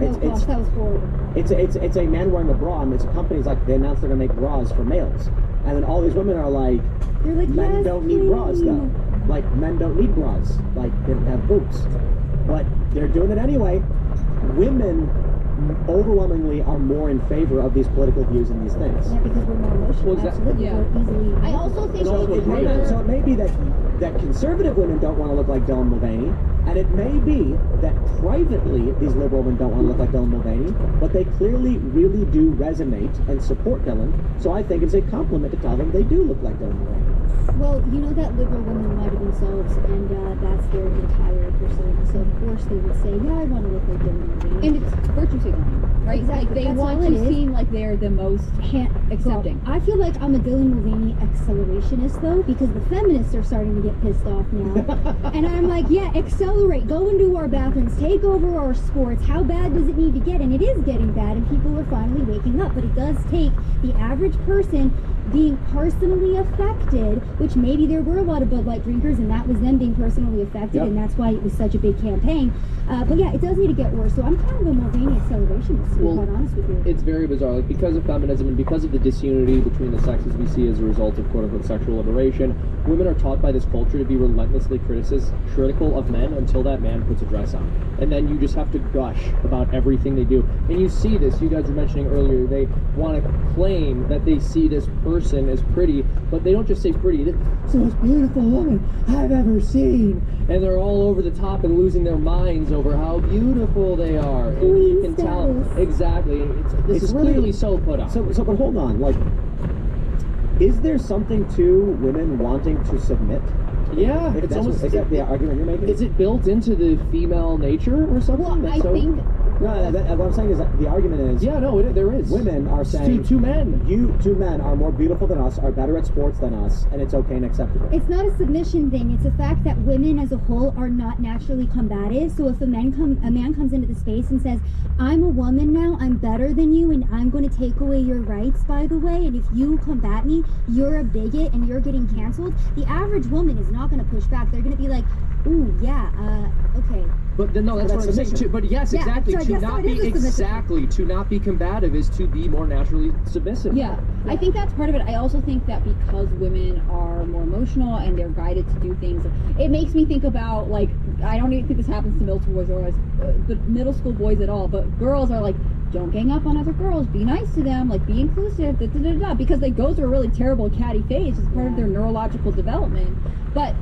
Oh gosh, that was horrible. It's a man wearing a bra, and it's companies like they announced they're gonna make bras for males, and then all these women are like, They're like, men yes, don't need bras please. though. Like men don't need bras. Like they have boobs, but they're doing it anyway. Women overwhelmingly are more in favor of these political views and these things. Yeah, because we're more emotional. Well, Absolutely, yeah. we're easily. I also think So it may be that conservative women don't want to look like Dylan Mulvaney, and it may be that privately these liberal women don't want to look like Dylan Mulvaney, but they clearly really do resonate and support Dylan. So I think it's a compliment to tell them they do look like Dylan Mulvaney. Well, you know that liberal women lie to themselves, and that's their entire persona. So of course they would say, "Yeah, I want to look like Dylan Mulvaney." And it's virtue signaling, right? Exactly. Like they That's want all to it is. seem like they're the most accepting. I feel like I'm a Dylan Mulvaney accelerationist though, because the feminists are starting to get pissed off now. And I'm like, yeah, accelerate, go into our bathrooms, take over our sports. How bad does it need to get? And it is getting bad, and people are finally waking up. But it does take the average person being personally affected, which maybe there were a lot of Bud Light drinkers, and that was them being personally affected, Yep. and that's why it was such a big campaign. But yeah, it does need to get worse. So I'm kind of a Mulvaney accelerationist, to be Well, quite honest with you. It's very bizarre. Like, because of feminism and because of the disunity between the sexes we see as a result of quote-unquote sexual liberation, women are taught by this culture to be relentlessly critical of men until that man puts a dress on. And then you just have to gush about everything they do. And you see this, you guys were mentioning earlier, they want to claim that they see this person as pretty, but they don't just say pretty. This is the most beautiful woman I've ever seen. And they're all over the top and losing their minds over how beautiful they are. And you can tell exactly. This is really- clearly so put on. So, but hold on. Like, is there something to women wanting to submit? Yeah, If it's that's almost. is that the argument you're making? Is it built into the female nature or something? Well, That's I think No, what I'm saying is that the argument is Yeah, no, there is. women are saying two men. you two men are more beautiful than us, are better at sports than us, and it's okay and acceptable. It's not a submission thing. It's a fact that women as a whole are not naturally combative. So if a man comes into the space and says, "I'm a woman now, I'm better than you, and I'm going to take away your rights, by the way, and if you combat me, you're a bigot and you're getting canceled," the average woman is not going to push back. They're going to be like, "Ooh, yeah, okay." But then, no, that's But what I'm that's saying. submission. But yes, Yeah, exactly. so I To guess not that is be a submission. to not be combative is to be more naturally submissive. Yeah, I think that's part of it. I also think that because women are more emotional and they're guided to do things, it makes me think about, like, I don't even think this happens to middle school boys or the middle school boys at all, but girls are like, don't gang up on other girls, be nice to them, like, be inclusive, because they go through a really terrible catty phase as part of their neurological development. But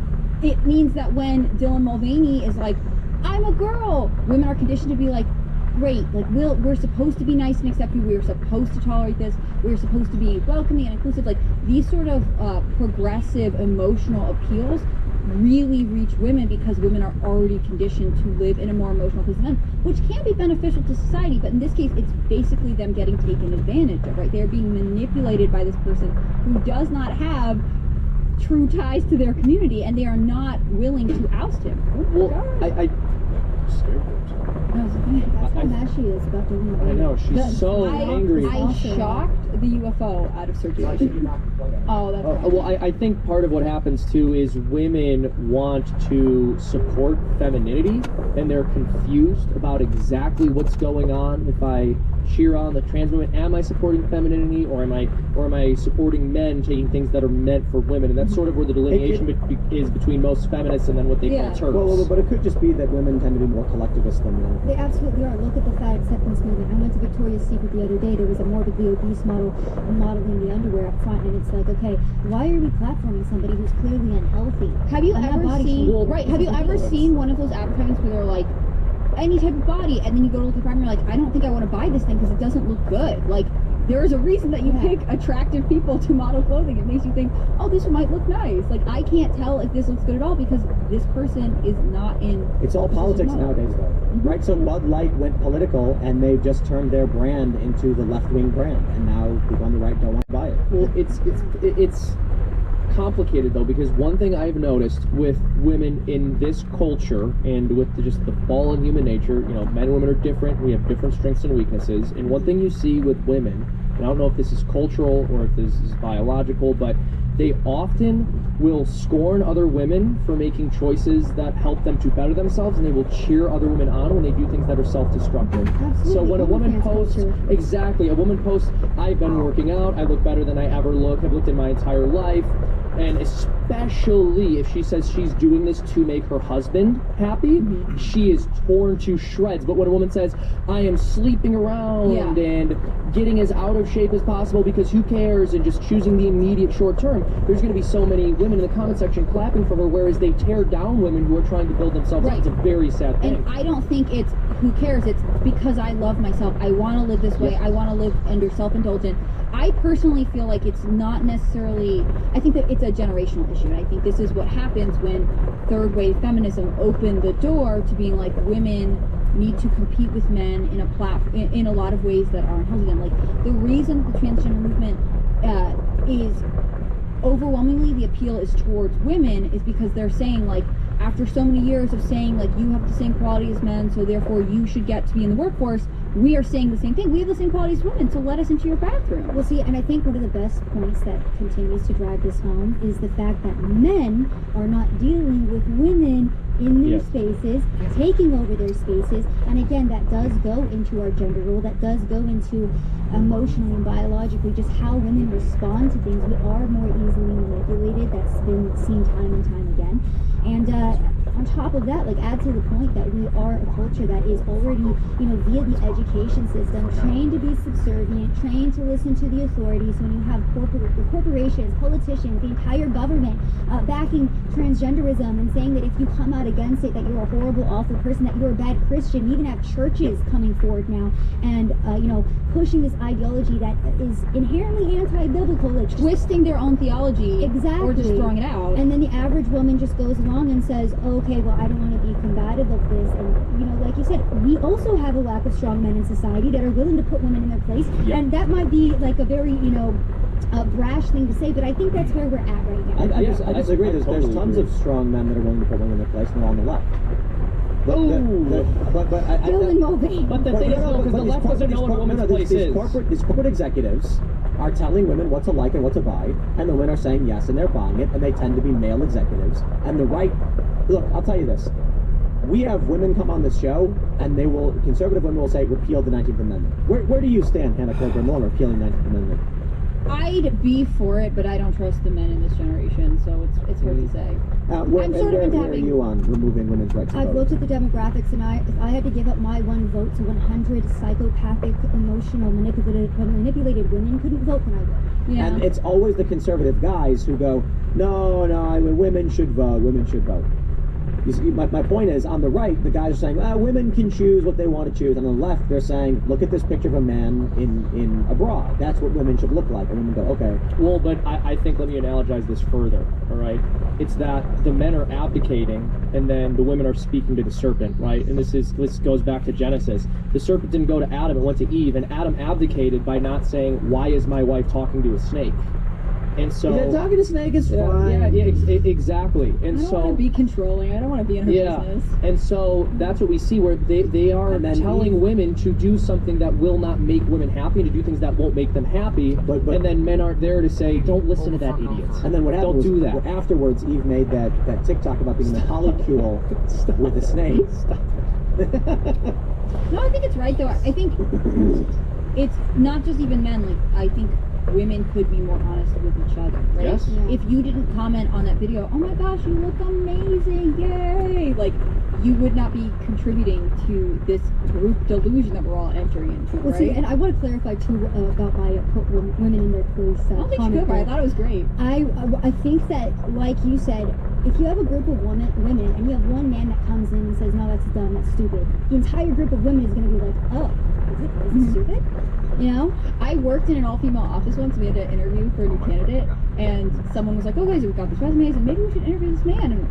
it means that when Dylan Mulvaney is like, I'm a girl, women are conditioned to be like, great, like we're supposed to be nice and accepting, we're supposed to tolerate this, we're supposed to be welcoming and inclusive. Like, these sort of progressive emotional appeals really reach women because women are already conditioned to live in a more emotional place than men, which can be beneficial to society, but in this case it's basically them getting taken advantage of, right? They're being manipulated by this person who does not have true ties to their community, and they are not willing to oust him. Well, I That's how mad she is about Dylan Mulvaney. know she's so angry. I shocked the UFO out of circulation. Oh, that's right. Well, I think part of what happens too is women want to support femininity, and they're confused about exactly what's going on. If I cheer on the trans women, am I supporting femininity, or am I supporting men taking things that are meant for women? And that's sort of where the delineation is between most feminists and then what they call turfs. Well, but it could just be that women tend to be more collectivist than men. They absolutely are. Look at the fat acceptance movement. I went to Victoria's Secret the other day. There was a morbidly obese model modeling the underwear up front, and it's like, okay, why are we platforming somebody who's clearly unhealthy? Have you I'm not ever body seen shaming. right? Have you ever seen one of those advertisements where they're like, any type of body, and then you go to look at the product and you're like, I don't think I want to buy this thing because it doesn't look good. Like, there is a reason that you pick attractive people to model clothing. It makes you think, oh, this might look nice. Like, I can't tell if this looks good at all because this person is not in. It's all politics nowadays, though, right? So Bud Light went political, and they've just turned their brand into the left-wing brand, and now people on the right don't want to buy it. Well, it's complicated though, because one thing I've noticed with women in this culture and with just the fall in human nature, you know, men and women are different. We have different strengths and weaknesses. And one thing you see with women, and I don't know if this is cultural or if this is biological, but they often will scorn other women for making choices that help them to better themselves, and they will cheer other women on when they do things that are self-destructive. Absolutely. So when a woman posts, exactly, a woman posts, I've been working out, I look better than I ever have looked in my entire life, and especially if she says she's doing this to make her husband happy, she is torn to shreds. But when a woman says, I am sleeping around and getting as out of shape as possible because who cares, and just choosing the immediate short term, there's going to be so many women in the comment section clapping for her, whereas they tear down women who are trying to build themselves up. It's a very sad thing. And I don't think it's who cares, it's because I love myself. I want to live this way. I want to live under self-indulgent. I personally feel like it's not necessarily, I think that it's a generational issue, and I think this is what happens when third wave feminism opened the door to being like, women need to compete with men in a lot of ways that aren't healthy. And like, the reason the transgender movement is overwhelmingly the appeal is towards women is because they're saying, like, after so many years of saying, like, you have the same quality as men, so therefore you should get to be in the workforce, we are saying the same thing. We have the same quality as women, so let us into your bathroom. Well, see, and I think one of the best points that continues to drive this home is the fact that men are not dealing with women in their spaces, taking over their spaces, and again, that does go into our gender role, that does go into emotionally and biologically just how women respond to things. We are more easily manipulated. That's been seen time and time again. And on top of that, like, add to the point that we are a culture that is already, you know, via the education system, trained to be subservient, trained to listen to the authorities. When you have corporations, politicians, the entire government backing transgenderism and saying that if you come out against it, that you're a horrible, awful person, that you're a bad Christian. We even have churches coming forward now and, you know, pushing this ideology that is inherently anti-biblical, like twisting their own theology, or just throwing it out. And then the average woman just goes along and says, okay, well, I don't want to be combative of this. And, you know, like you said, we also have a lack of strong men in society that are willing to put women in their place. And that might be like a very, you know, a brash thing to say, but I think that's where we're at right now. I disagree. There's tons of strong men that are willing to put women in their place, and they're on the left. But the thing is, because the left doesn't know what a woman's place is. These corporate executives are telling women what to like and what to buy, and the women are saying yes, and they're buying it, and they tend to be male executives. And the right, look, I'll tell you this. We have women come on this show, and conservative women will say, repeal the 19th Amendment. Where do you stand, Hannah Colburn, on repealing the 19th Amendment? I'd be for it, but I don't trust the men in this generation, so it's hard to say. Where are you on removing women's rights to vote? I've looked at the demographics, and if I had to give up my one vote to 100 psychopathic, emotional, manipulated women couldn't vote, then I would. Yeah. And it's always the conservative guys who go, no, women should vote, women should vote. You see, my point is, on the right, the guys are saying, women can choose what they want to choose. On the left, they're saying, look at this picture of a man in a bra. That's what women should look like. And women go, okay. Well, but I think, let me analogize this further, all right? It's that the men are abdicating, and then the women are speaking to the serpent, right? And this goes back to Genesis. The serpent didn't go to Adam, it went to Eve, and Adam abdicated by not saying, why is my wife talking to a snake? And so talking to snake is fine. Exactly. And I don't want to be controlling. I don't want to be in her business. And so that's what we see, where they are telling women to do something that will not make women happy, and to do things that won't make them happy. But and then men aren't there to say, don't listen to that idiot. And then what happened? Don't do that. Afterwards, Eve made that TikTok about being in the polycule with the snake. No, I think it's right though. I think it's not just even men. Like, I think women could be more honest with each other, right? Yes. Yeah. If you didn't comment on that video, oh my gosh, you look amazing, yay! Like, you would not be contributing to this group delusion that we're all entering into, right? See, and I want to clarify too about my put women in their place. I don't think you could, but I thought it was great. I think that, like you said, if you have a group of women and you have one man that comes in and says, no, that's dumb, that's stupid, the entire group of women is going to be like, oh, is it stupid? You know? I worked in an all-female office once. We had to interview for a new candidate, and someone was like, "Oh, guys, we've got these resumes, and maybe we should interview this man." And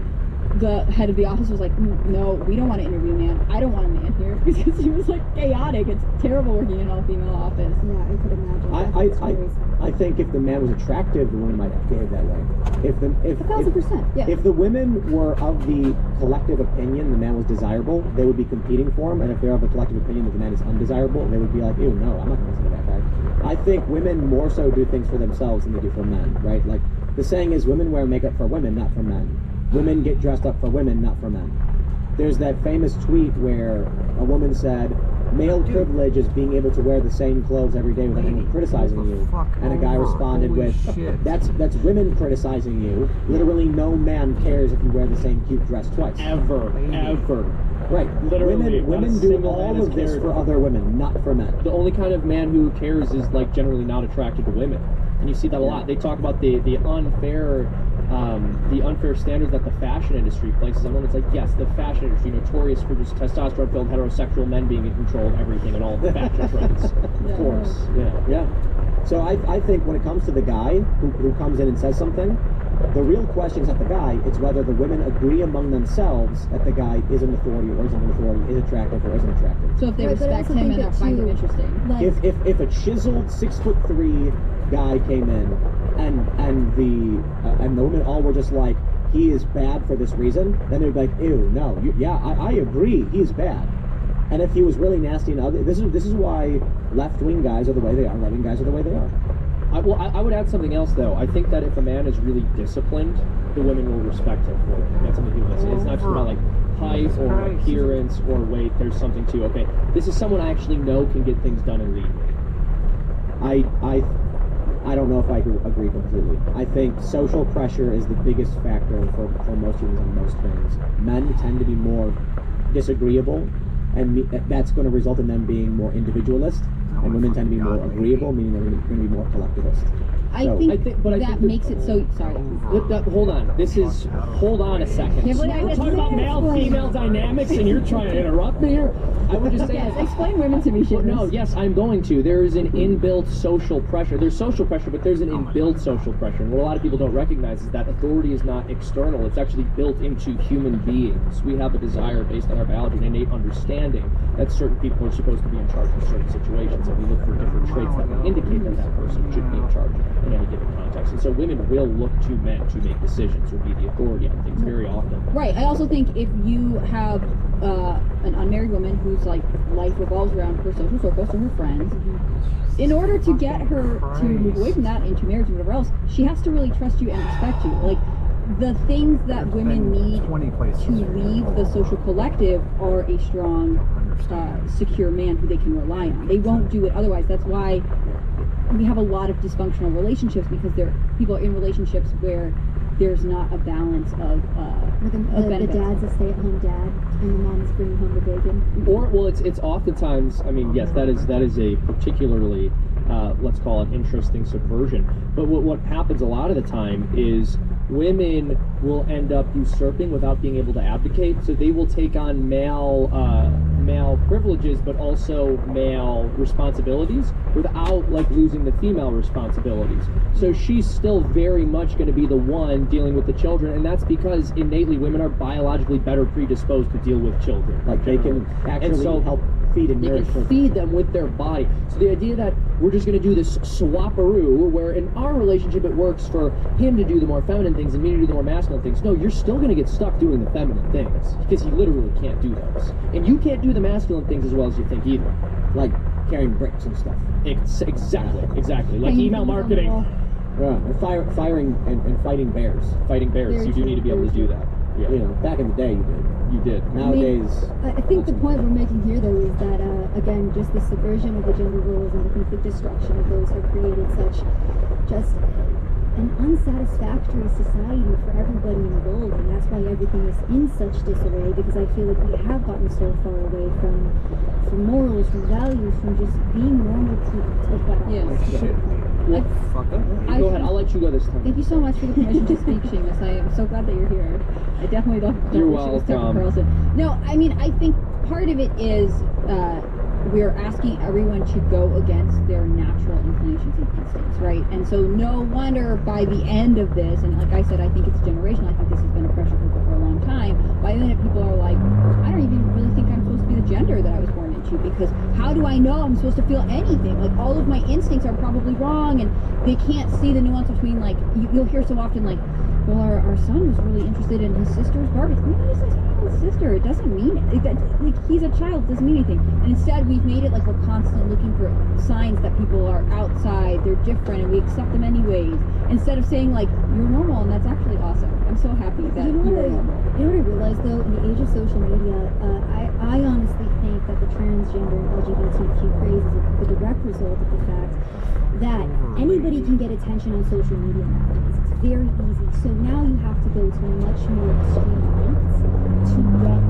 the head of the office was like, "No, we don't want to interview a man. I don't want a man here," because he was like chaotic. It's terrible working in an all-female office. Yeah, I could imagine. I think if the man was attractive, the woman might behave that way. If 1,000%. Yeah. If the women were of the collective opinion the man was desirable, they would be competing for him. And if they're of the collective opinion that the man is undesirable, they would be like, ew, no, I'm not going to listen to that guy. I think women more so do things for themselves than they do for men, right? Like, the saying is women wear makeup for women, not for men. Women get dressed up for women, not for men. There's that famous tweet where a woman said, male privilege is being able to wear the same clothes every day without anyone criticizing you. And a guy responded with, that's women criticizing you. Literally no man cares if you wear the same cute dress twice. Ever. Right. Literally, women do all of this for other women, not for men. The only kind of man who cares is like generally not attracted to women. And you see that a lot. They talk about the unfair standards that the fashion industry places on them. It's like, yes, the fashion industry, notorious for just testosterone-filled heterosexual men being in control of everything and all the fashion trends. Of course. Yeah. So I think when it comes to the guy who comes in and says something, the real question is not the guy, it's whether the women agree among themselves that the guy is an authority or isn't an authority, is attractive or isn't attractive. So if they respect him and find him interesting. Like, if a chiseled 6'3" guy came in and the women all were just like, he is bad for this reason, then they'd be like, ew, no, I agree, he's bad. And if he was really nasty and ugly, this is why left-wing guys are the way they are, right-wing guys are the way they are. I would add something else, though. I think that if a man is really disciplined, the women will respect him for it. That's something people say. It's not just about like height or appearance or weight. There's something to, okay, this is someone I actually know can get things done and lead me. I don't know if I agree completely. I think social pressure is the biggest factor for most humans on most things. Men tend to be more disagreeable, and that's going to result in them being more individualist. And women tend to be more agreeable, meaning they're going to be more collectivist. I think that makes it so. Sorry. Hold on. Hold on a second. We're talking about male-female dynamics, and you're trying to interrupt me here. I would just say, yes, explain women to me. No, yes, I'm going to. There is an inbuilt social pressure. There's social pressure, but there's an inbuilt social pressure. And what a lot of people don't recognize is that authority is not external. It's actually built into human beings. We have a desire based on our biology, an innate understanding that certain people are supposed to be in charge of certain situations, and we look for different traits that would indicate that that person should be in charge in any given context. And so women will look to men to make decisions or be the authority on things very often. Right. I also think if you have an unmarried woman whose like life revolves around her social circle, so her friends, in order to get her to move away from that into marriage and whatever else, she has to really trust you and respect you. Like, the things that women need to leave the social collective are a strong, secure man who they can rely on. They won't do it otherwise. That's why we have a lot of dysfunctional relationships, because people are in relationships where there's not a balance of the dad's a stay-at-home dad and the mom is bringing home the bacon. Or, well, it's oftentimes, I mean, yes, that is a particularly let's call it interesting subversion. But what happens a lot of the time is women will end up usurping without being able to abdicate. So they will take on male privileges, but also male responsibilities without like losing the female responsibilities. So she's still very much going to be the one dealing with the children, and that's because innately women are biologically better predisposed to deal with children. Like they can actually help feed and nourish them. Feed them with their body. So the idea that we're just going to do this swap-a-roo, where in our relationship it works for him to do the more feminine things and me to do the more masculine things. No, you're still going to get stuck doing the feminine things, because he literally can't do those. And you can't do the masculine things as well as you think either. Like carrying bricks and stuff. Exactly. Like email marketing. Yeah, and firing and fighting bears. Fighting bears. You do need to be able to do that. Yeah. You know, back in the day you did. Nowadays, I think the point we're making here, though, is that again, just the subversion of the gender roles and the complete destruction of those have created such just an unsatisfactory society for everybody involved, and that's why everything is in such disarray, because I feel like we have gotten so far away from morals, from values, from just being normal people. Go ahead, I'll let you go this time. Thank you so much for the permission to speak, Seamus. I am so glad that you're here. I definitely don't You're wish it was Tucker welcome. Carlson. No, I mean, I think part of it is we're asking everyone to go against their natural inclinations and instincts, right? And so no wonder by the end of this, and like I said, I think it's generational. I think this has been a pressure cooker for a long time. By the end, people are like, I don't even really think I'm supposed to be the gender that I was born into, because how do I know I'm supposed to feel anything? Like, all of my instincts are probably wrong, and they can't see the nuance between, like, you'll hear so often, like, well, our son was really interested in his sister's Barbies. Maybe he's just his sister. It doesn't mean it. Like, he's a child. It doesn't mean anything. And instead, we've made it like we're constantly looking for signs that people are outside, they're different, and we accept them anyways. Instead of saying, like, you're normal, and that's actually awesome. I'm so happy that you know you're normal. You know what I realized, though, in the age of social media, I honestly think that the transgender and LGBTQ craze is a direct result of the fact that anybody can get attention on social media nowadays. It's very easy. So now you have to go to much more extreme lengths to get